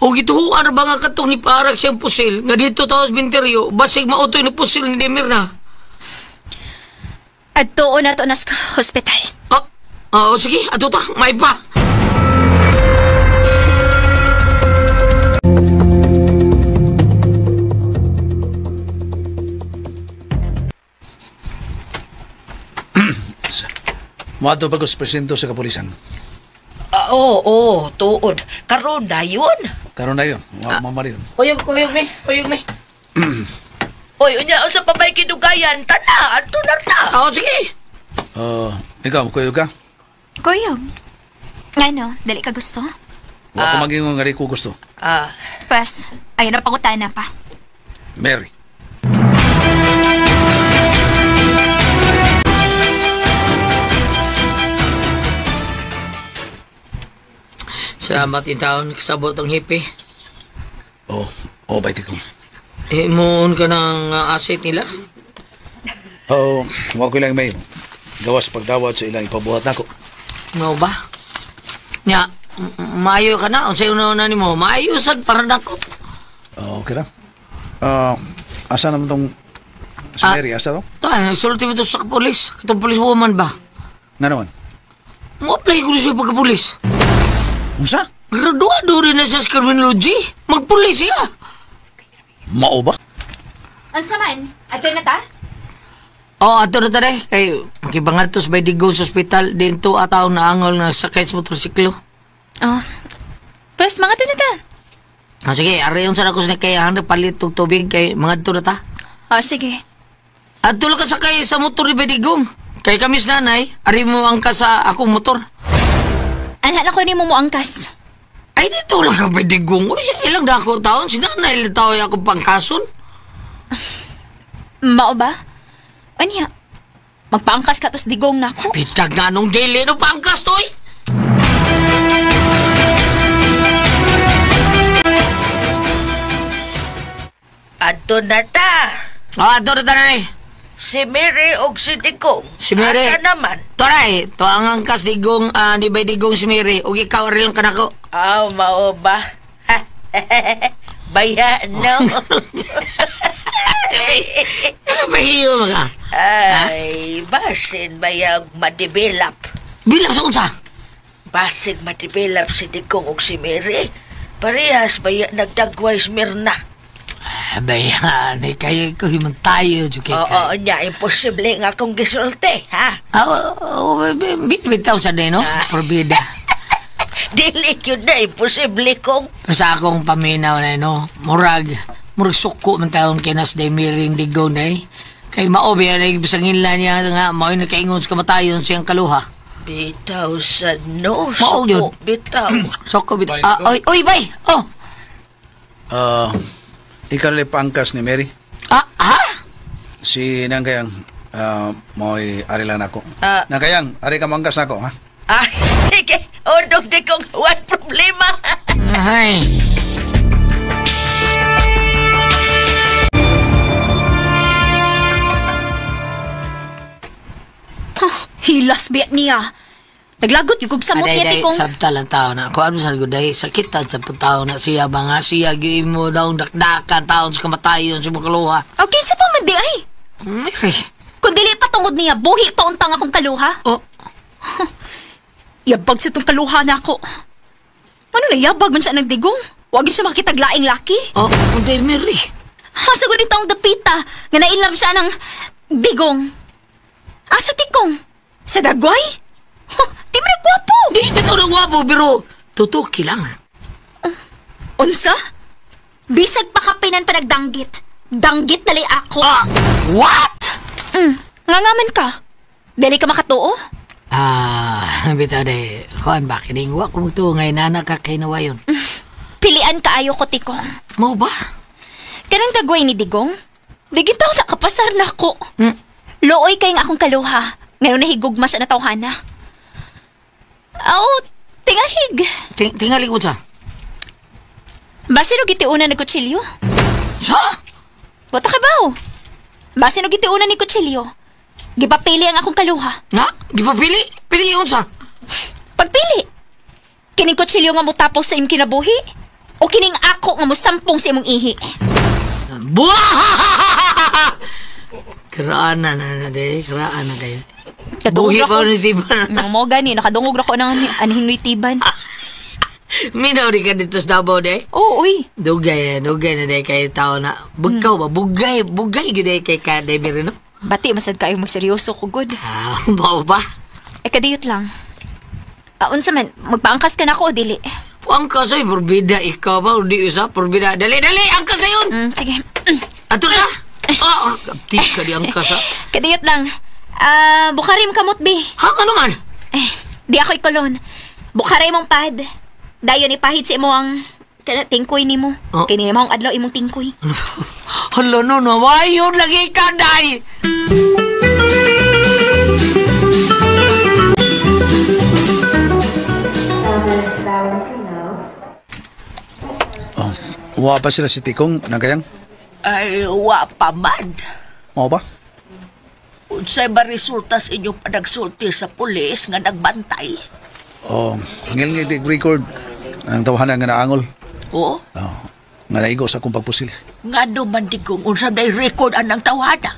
O gituhuan ba nga katong ni Parag siyang pusil, nga dito taos binteryo, basig mautoy ni pusil ni Demir na? At tuon na to nas hospital. Sige, ato ta, may pa. Mato pagkos presento sa kapulisan. Tuod. Karon na yun. Karon na yun. Mamarin. Uyog me. Oy, unya, sa pabay kinugayan, tana, ato na ta. Sige. Ikaw, kuyog ka? Kuyog. Ano, dali ka gusto? Wa ko maging nga ko gusto. Pas, ayun na pangutan na pa. Mary. Salamat yung taon, kasabot ang hipi. Baiti ko. Moon ka ng asset nila? Huwag ko lang may gawas pagdawat sa ilang ipabuhat na ko. Mo ba? Nya, maayo ka na. Ang sayo na ni mo, maayo sad para na ko. Okay na. Asa naman tong Si Mary, asa to? Nagsulti mo ito sa kapulis. Katong police woman ba? Nga naman. Mo-apply ko siya pagkapulis. Unsa? Graduado rin na siya sa criminology. Magpulis siya. Mao ba? Ang saman, ato na ta? Ato na tayo. Kay makibangatos by Digong sa hospital. Din to ataw na angol na sakay sa motorsiklo. First, mga to na ta. Sige, arayon sa nakos na kaya handa palit og tubig kay mga to na ta. Sige. At tulog ka sakay sa motor ni Bedigong. Kay kamis nanay, ari mo angkas sa akong motor. Anak ako ni mo angkas. Ay, dito lang ka Bedigong. Uy, ilang dako taon, si nanay litaw ako pangkason. Mao ba? Anya, magpaangkas ka tos digong na ako. Pitag nga nung daily no pangkas to eh. Ato na ta. Ato na nanay. Si Mary og si Digong. Si Mary. Asa naman? Toray, to ang angkas Digong, di ba Digong si Mary. Og ikaw rin lang ka na ko. Mao ba? Baya, no? Ano ba hiyo mga? Ay, basin bayag ma-develop. Bilang sa unsa? Basig ma-develop si Digong og si Mary. Parehas baya nagdagway Smirna. Bayan, kayo ko himang tayo. Oo, niya, imposible nga akong gisulte, ha? Bitaw sa din, no? Porbida. Dili yun na, imposible kong. Sa akong paminaw na, no? Murag suko man taon kinas day miring Digong na eh. Kay maobi, bisangin lang niya nga, mao'y nakaingon sa kamatayon siyang kaluha. Bitaw sa no, Maog yun. suko, bitaw. Soko, bitaw. Oy, bay! Oh! Ikaw lang pangkas ni Mary. Ha? Si Nangkayang, mo'y ari lang ako. Ah. Nangkayang, ari ka mangkas na ako, ha? Sige, odong Digong, what problema? Ay. Hilas biyak niya. Naglagot yung kung samot niya tikong. Sabta lang tao na. Kung ano sa guday, sakitan sa tao na siya ba nga siya giwin mo daw dakdakan taon sa kamatayon sa mga kaluha. Okay, sa pa man di ay. Okay. Kung dili pa tungod niya, buhi pa untang akong kaluha. Yabag sa itong kaluha na ako. Ano na yabag man siya nagdigong? Huwag siya makitaglaing laki. Hindi, Mary. Sa ganito ang dapita, nga nailove siya ng digong. Sa tikong? Sa dagway? Di mo nagwapo. Di bitaw na gwapo, pero tutuki lang. Unsa? Bisag pa kapinan pa nagdanggit. Danggit nalay ako. What? Ngangaman ka. Dali ka makatuo? Bitaw de, Juan, bakit wa kung ito ngayon na nakakainawa yun? Pilian ka ayo ko, tikong. Mo ba? Kanang dagway ni Digong? Digitaw na kapasar na ako. Looy kayong akong kaluha. Ngayon nahigugma sa natawhana. Tingalig. Tingalig mo siya? Basi no gitiunan ni kutsilyo? Sa? Bota ka ba? Basi no gitiunan ni kutsilyo? Gipapili ang akong kaluha. Nga? Gipapili? Pili yun siya? Pagpili. Kining kutsilyo nga mo tapos sa imong kinabuhi? O kining ako nga mo sampong sa imong ihi? Buah! Karaan na de. Karaan na kayo. Buhi pa ni Tiban. Mo gani, nakadungog na ko ng anhin ni Tiban. Minaw di ka dito sa Davao de? Oo, uy. Dugay na de kayo tao na. Bugkaw ba? Bugay gud kay ka de no? Bati masad kayo magseryoso ko, good. Bao ba? Kadiyot lang. Unsa man, magpaangkas ka na ako o dili? Angkas ay, porbida ikaw ba? Di isa, porbida. Dali, angkas na yun! Sige. Ato na! Kapti ka di angkas ha? Kadiyot lang. Bukarim kamot, bi. Ano man? Di ako ikulon. Bukarim mong pad. Dayon ipahid sa imo ang tingkoy ni mo. Kini mo ang adlaw imong tingkoy. Hala no, nawayon lagi ka, day! Wa pa sila si Tikong, Nangkayang? Ay, wa pa man. Mo ba? Unsay ba resulta sa inyong panagsulti sa pulis nga nagbantay? Ngil record ang tawahan nga naangol. Oo? Nga naigo sa akong pagpusil. Nga naman Digong, unsa may record anang tawhana?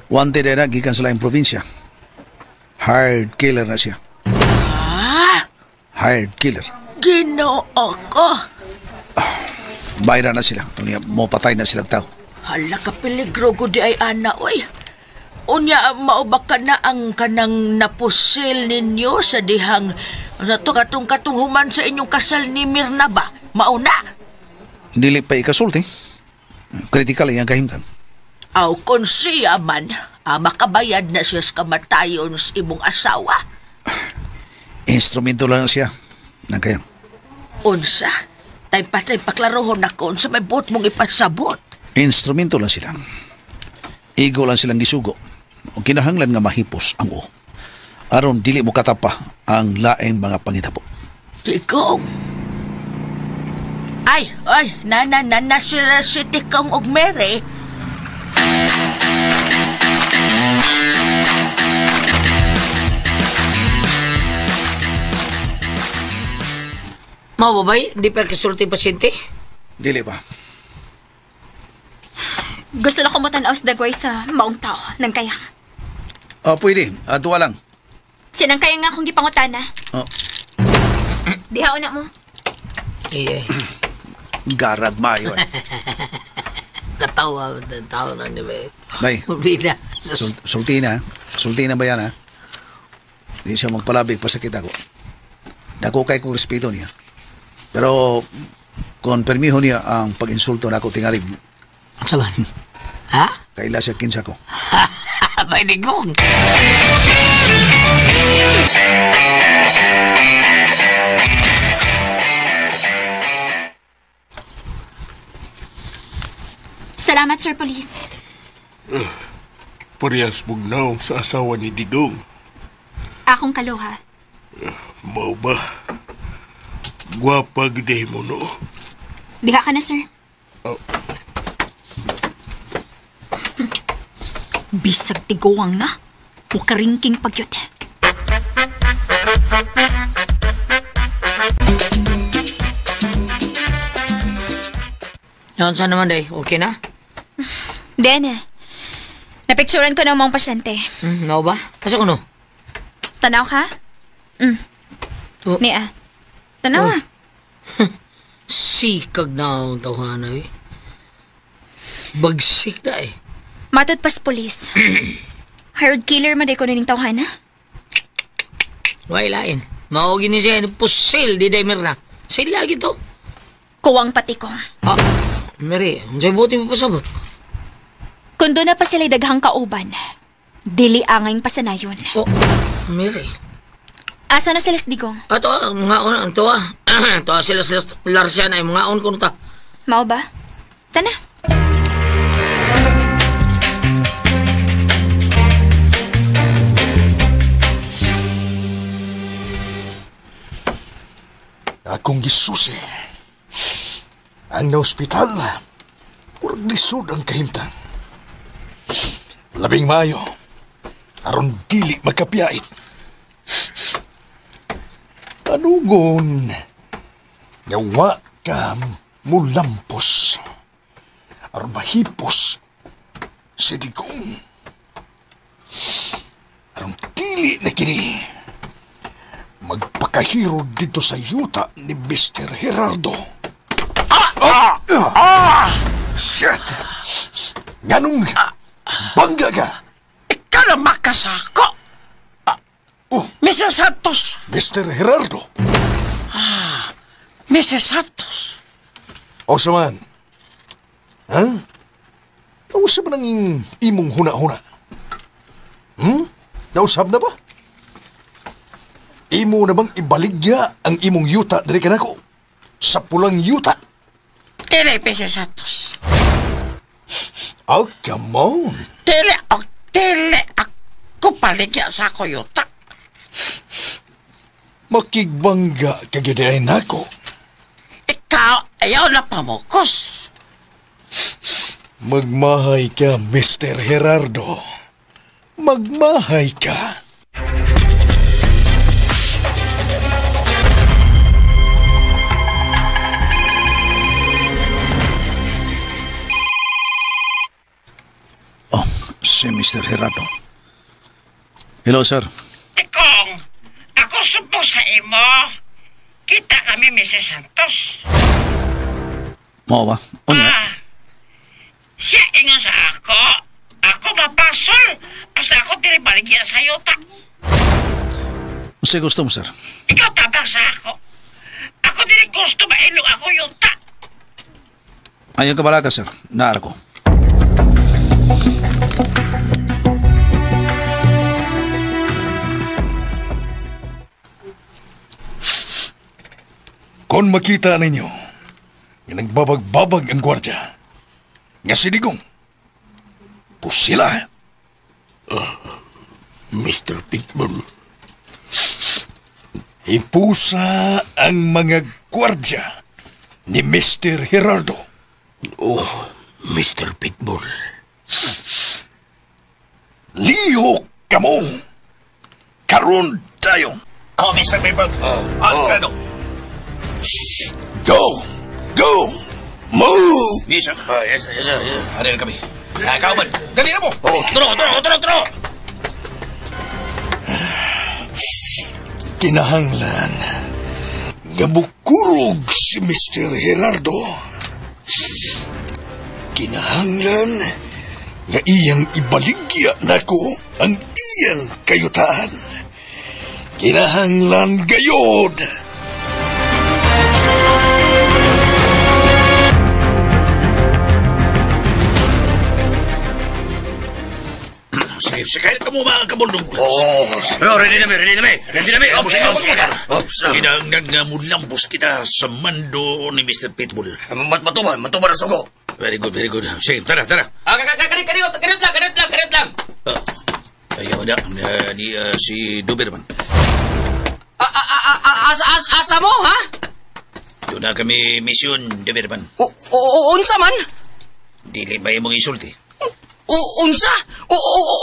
Wanted na gikan sa laing probinsya. Hired killer na siya. Hired killer. Ginoo ko. Bayra na sila. Unya, mo patay na silang tao. Hala ka peligro ko di ay ana, oy. Unya, maubak ka na ang kanang napusil ninyo sa dihang sa to katong human sa inyong kasal ni Mirna ba? Mauna. Dili pa ikasulti. Critical ang kahimtang. Aw, kung siya man, makabayad na siya sa kamatayon sa imong asawa. Instrumento lang siya. Nang kayo. Unsa? Tay paklarohon ako unsa may buot mong ipasabot. Instrumento lang sila. Igo lang silang gisugo. O kinahanglan nga mahipos ang o. Aron dili mo katapa ang laing mga pangitabo. Tikong. Ay, na sila si Tikong og Mary. Mao ba bay? Di pa kasulti pasyente? Dili pa. Gusto na ko mo tanaw sa dagway sa maong tao ng kayang. Pwede. Tuwa lang. Sinang kayang nga akong gipangutana. Diha una mo. Iya. Garag mayo eh. Katawa na ni bay. Bay. Bida. Sulti na. Sulti na ba yan ha? Di siya magpalabig pa sakit ako. Dako kay kong respeto niya. Pero kung permiho niya ang pag-insulto na ako tingalig. Ang saban? Ha? Kaila siya kinsa ko. Bay Digong. Salamat, Sir Police. Parehas bugnaw sa asawa ni Digong. Akong kaluha. Mao ba? Gwapa gede mo no. Diha ka na, sir. Bisag tiguang na. Mukaringking pagyot. Yan saan naman day? Okay na? Dene. Napicturan ko ng mga pasyente. Mao ba? Pasok ko no? Tanaw ka? Oh. Nia. Tanaw ah. Sikag na ang tawhana eh. Bagsik na eh. Matod pas polis. Hired killer man day ko naning tawhana. Wailain. Maugin ni siya pusil di day Mirna. Sila lagi to. Kuwang pati ko. Mary, hindi buti mo pasabot. Kung doon na pa sila daghang kauban, dili angay pasanayon. Mary. Asa na sila Digong? Ato, mga on, ang tuwa. Tuwa sila Larsian ay mga on ko ta. Mao ba? Tana. Akong gisusi. Ang na-ospital, purag lisod ang kahimtang. Labing Mayo, aron dili magkapiyait. Anugon, nawa ka mulampos. Aron mahipos si Digong. Aron dili na kini magpakahiro dito sa yuta ni Mr. Gerardo. Shit! Ganong bangga ka? Ikaw na makasako. Mr. Santos. Mr. Gerardo. Mr. Santos. O saman. Ha? Nausap na ng imong huna-huna. Nausap na ba? Imo na bang ibaligya ang imong yuta dari kanako? Sa pulang yuta? Tili, Mr. Santos. Oh, come on. Tili. Ako paligya sa ako yuta. Makigbangga kagadayan nako. Ikaw, ayaw na pamukos. Magmahay ka, Mr. Gerardo. Magmahay ka. si Mr. Gerardo. Hello, sir. Tikong, ako subo sa imo. Kita kami, Mrs. Santos. Mao ba? Unya. Siya ingon sa ako. Ako mapasol. Basta ako dili baligyan sa yuta. Unsay gusto mo, sir? Ikaw tabang sa ako. Ako dili gusto mailong ako yuta. Ayaw ka bala ka, sir. Naar ko. Kung makita ninyo, nga nagbabag-babag ang gwardya, nga si Digong, pusila. Mr. Pitbull. Ipusa ang mga gwardya ni Mr. Gerardo. Oh, Mr. Pitbull. Lihok kamo. Karon tayo. Oh, Mr. Pitbull. Ano? Go! Go! Move! Yes, sir. Yes, sir. Ano na kami? Kauban, dali na mo! Oh, turo! Kinahanglan nga bukurog si Mr. Gerardo. Kinahanglan nga iyang ibaligya nako ang iyang kayutaan. Kinahanglan gayod. Sige, kahit ka mo mga kabundong. Ready na mi. Kinahanglan nga mulambos kita sa mando ni Mr. Pitbull. Matuman na sugo. Very good. Sige, tara. Kanit lang. Ayaw na, ni si Doberman. Asa mo, ha? Doon na kami misyon, Doberman. Unsa man? Dili ba imong isulti? Unsa?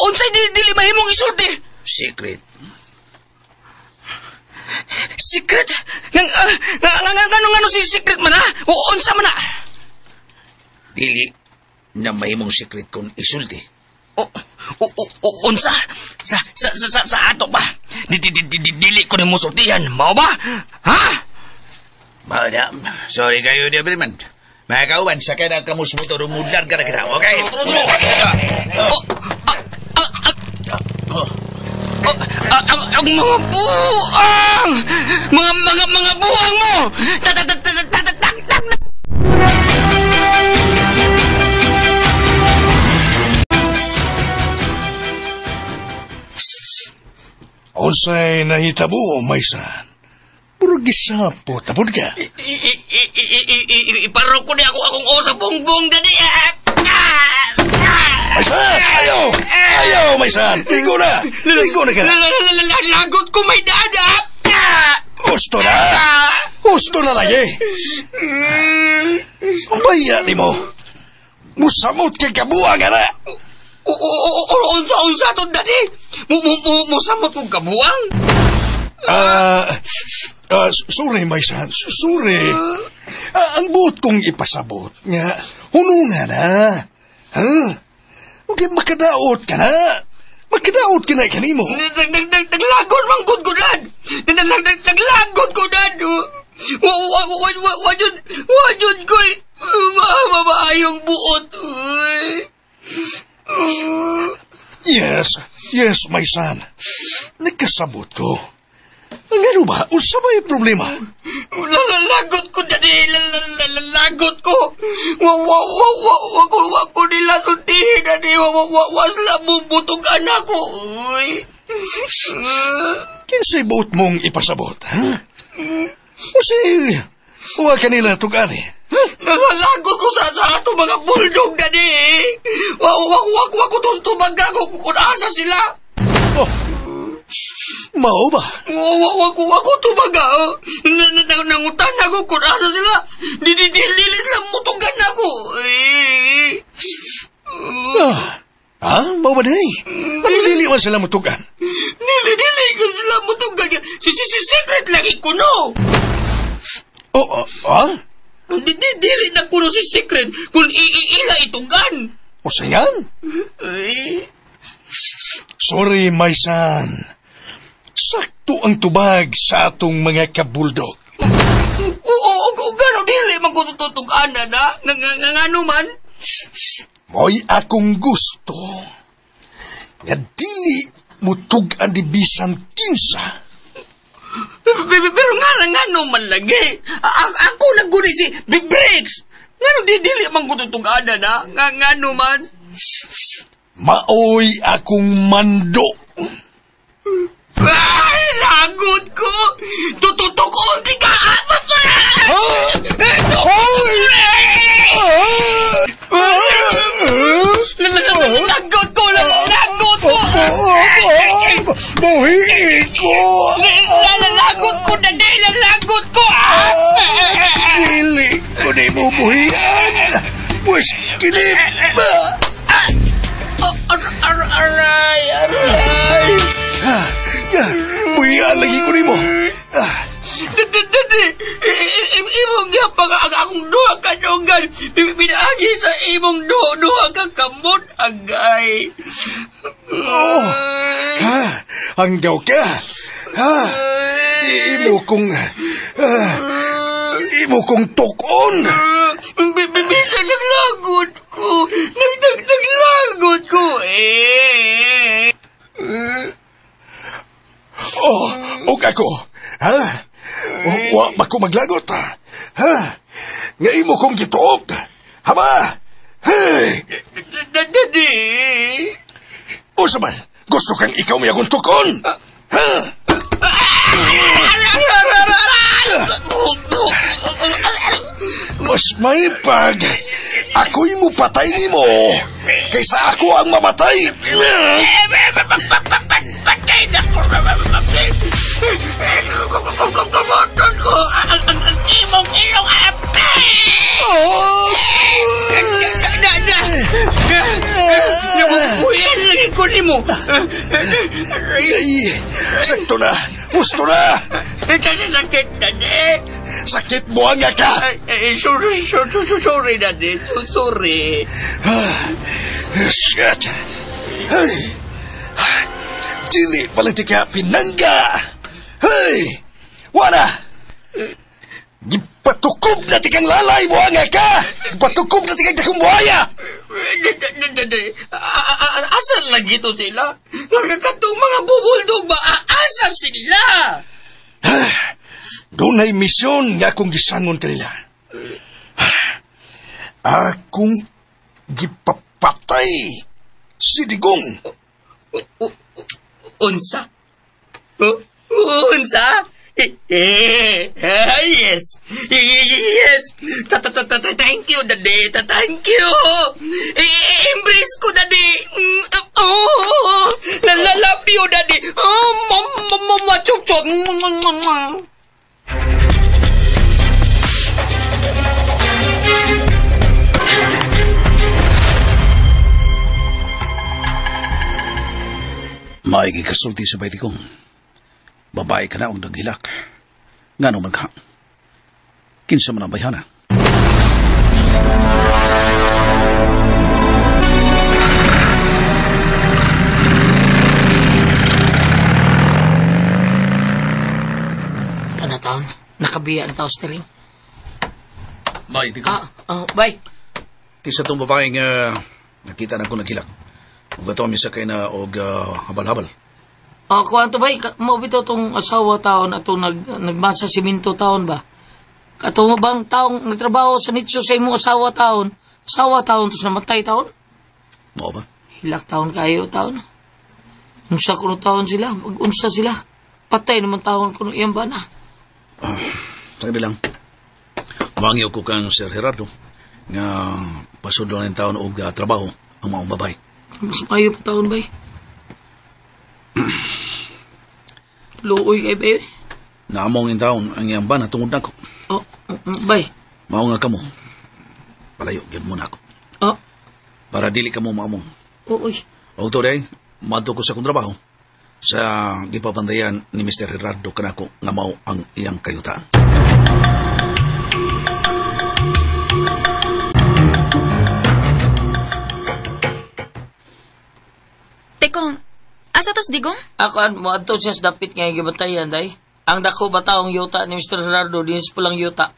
Unsay dili mahimong isulti? Secret. Secret? Ngano si secret man, ha? Unsa man, ha? Dili na mahimong secret kung isulti. Unsa? Sa ato ba? Dili ko ni musultihan, mao ba? Ha? Madam, sorry kayo, Doberman. Mga kauban, sakay na kamusmuto, rumudlar ka na kita, okay? Ang mga buang! Mga buang mo! Unsay nahitabo, Maysan? Puro gisapo, tapod ka. Iparo ko na akong sa bongbong dali. Maysan! Ayaw, Maysan! Ligo na ka. Lagot ko may dada. Gusto na lagi. Ang baya ni mo. Musamot kay kabuang na. Unsa to dadi? Musamot kong kabuang? Sorry, Maysan. Sorry. Ang buot kong ipasabot nga, hununga na. Ha? Okay, makadaot ka na. Makadaot ka na kanimo. Naglagon mang gudgudan. Naglagon ko dad. Wajud ko'y maayong buot. Yes, Maysan. Nagkasabot ko. Ano ba? Unsa ba yung problema? Lalagot ko dali. Lalagot ko. Wag ko nila suntihin. Wasla bubutog anak ko. Kinsay buot mong ipasabot, ha? Kasi, huwag ka nila tugani. Nalalagot ko sa ato mga bulldog dali. Wag ko tuntubag ako kung asa sila. Oh, mao ba? Wag ko tumaga. Nangutan ako kung asa sila. Dilit lang mutugan ako. Mao ba day? Dili man sila mutugan. Dili ko sila mutugan. Si secret lagi ko, no? Dili na kuno si secret kung ila itugan. O sayan? Sorry, my son. Sakto ang tubag sa atong mga kabuldog. Gano'n dili magkututugan na? Ngano man? Mo'y akong gusto nga dili mutugan di bisan kinsa. Pero ngano man lagi. Ako naguni si Big Bricks. Ngano dili magkututugan na? Ngano man? Maoy akong mando. Ay, lagot ko! Tututukon di ka! Lagot ko! Lagot ko! Buhiin ko! Lalagot ko na di! Lalagot ko! Dili ko na mo buhian! Pues kinip! Aray! Buhian lagi ko ni mo! Dadi! Imong yapang akong duha ka dunggan. Pinaagi sa imong duha ka kamot agay. Hanggaw ka! Imo kong tukon! Bibisan naglagot ko. Naglagot ko Og ako, ha? Wa ba ko maglagot, ha? Nga imo kong gituok, haba? Hey! Dadi! O saman, gusto kang ikaw may akong tukon? Ha? Mas may pag ako'y mo patay ni mo kaysa ako ang mamatay. Patay na ko! Kumakan ko ang imong ilong ape! Nabubuyan lagi ko ni mo! Sakto na! Gusto na! Sakit na di! Sakit mo nga ka! Sorry na di! Sorry! Shit! Hey! Dili palang di ka pinangga! Hey! Wala! Gipatukob na tikang lalay mo nga ka! Gipatukob na tikang takong buhaya! Asan lagi to sila? Katong mga bubuldog ba? Asa sila? Doon ay misyon nga akong gisangon kanila. Akong gipapatay si Digong. Unsa? Unsa? Yes. Yes. Thank you, Daddy. Thank you. Embrace ko, Daddy. Oh, love you, Daddy. Oh, mama, chup. Maigi kasulti sa bayti kong. Babae ka na ang naghilak. Nga naman ka. Kinsa man ang bayhana. Kana taon? Nakabiya na tao steering? Bayti ko. Bye. Kinsa tong babaeng nakita na ko naghilak. Huwag ito misa kayo na og habal-habal. Kuwanto ba? Mabito itong asawa taon at nagmasa siminto taon ba? Katong bang taong nagtrabaho sa nitso sa imong asawa taon? Asawa taon tapos namatay taon? Mo ba? Hilak taon kayo taon. Unsa kuno taon sila? Mag-unsa sila? Patay naman taon kuno iyang ba na? Sagdi lang. Mangyaw ko kang Sir Gerardo nga pasudlo ng taon og trabaho ang mga babay. Mas mayo pa taon ba? Luoy kay ba? Naamong yung taon ang iyang ba na tungod na ko. Bay. Mao nga kamo. Palayo, gyud mo na ako. Para dili ka mo maamong. Uy. O to day, madto ko sa kong trabaho. Sa gipapandayan ni Mr. Gerardo kanako nga mao ang iyang kayutaan. Tekong, Asa tos, Digong? Ako, mo ato siya sa dapit nga gibatayan, day. Ang dako ba taong yuta ni Mr. Gerardo, dinis pulang yuta.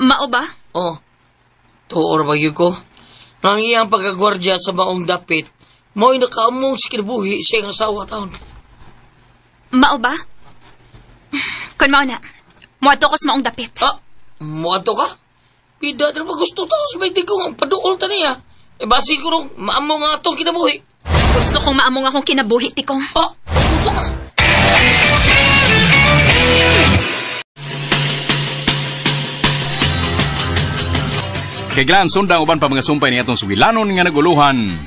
Mao ba? Oh, tuor ba yun ko? Nang iyang pagkagwardya sa maong dapit, mo'y nakaamong si kinabuhi siya ang asawa taon. Mao ba? Kun mao na, muadto ko sa maong dapit. Ah, muadto ka? Pida na ba gusto taon sa may Digong ang paduol ta niya? E basi ko nung maamong nga itong kinabuhi. Gusto kong maamong akong kinabuhi, Tikong. Ah, gusto ka? Kay Glan sundang uban pa mga sumpay ni atong sugilanon nga naguluhan.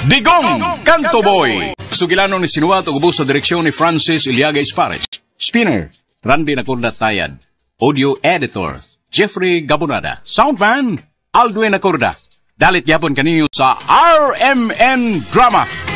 Digong Kanto Boy! Sugilanon ni sinuwat o ubos sa direksyon ni Francis Iliaga Espares. Spinner, Randy Nacorda Tayad. Audio Editor, Jeffrey Gabonada. Soundman, Aldwin Nacorda. Dalit yapon kaninyo sa RMN Drama.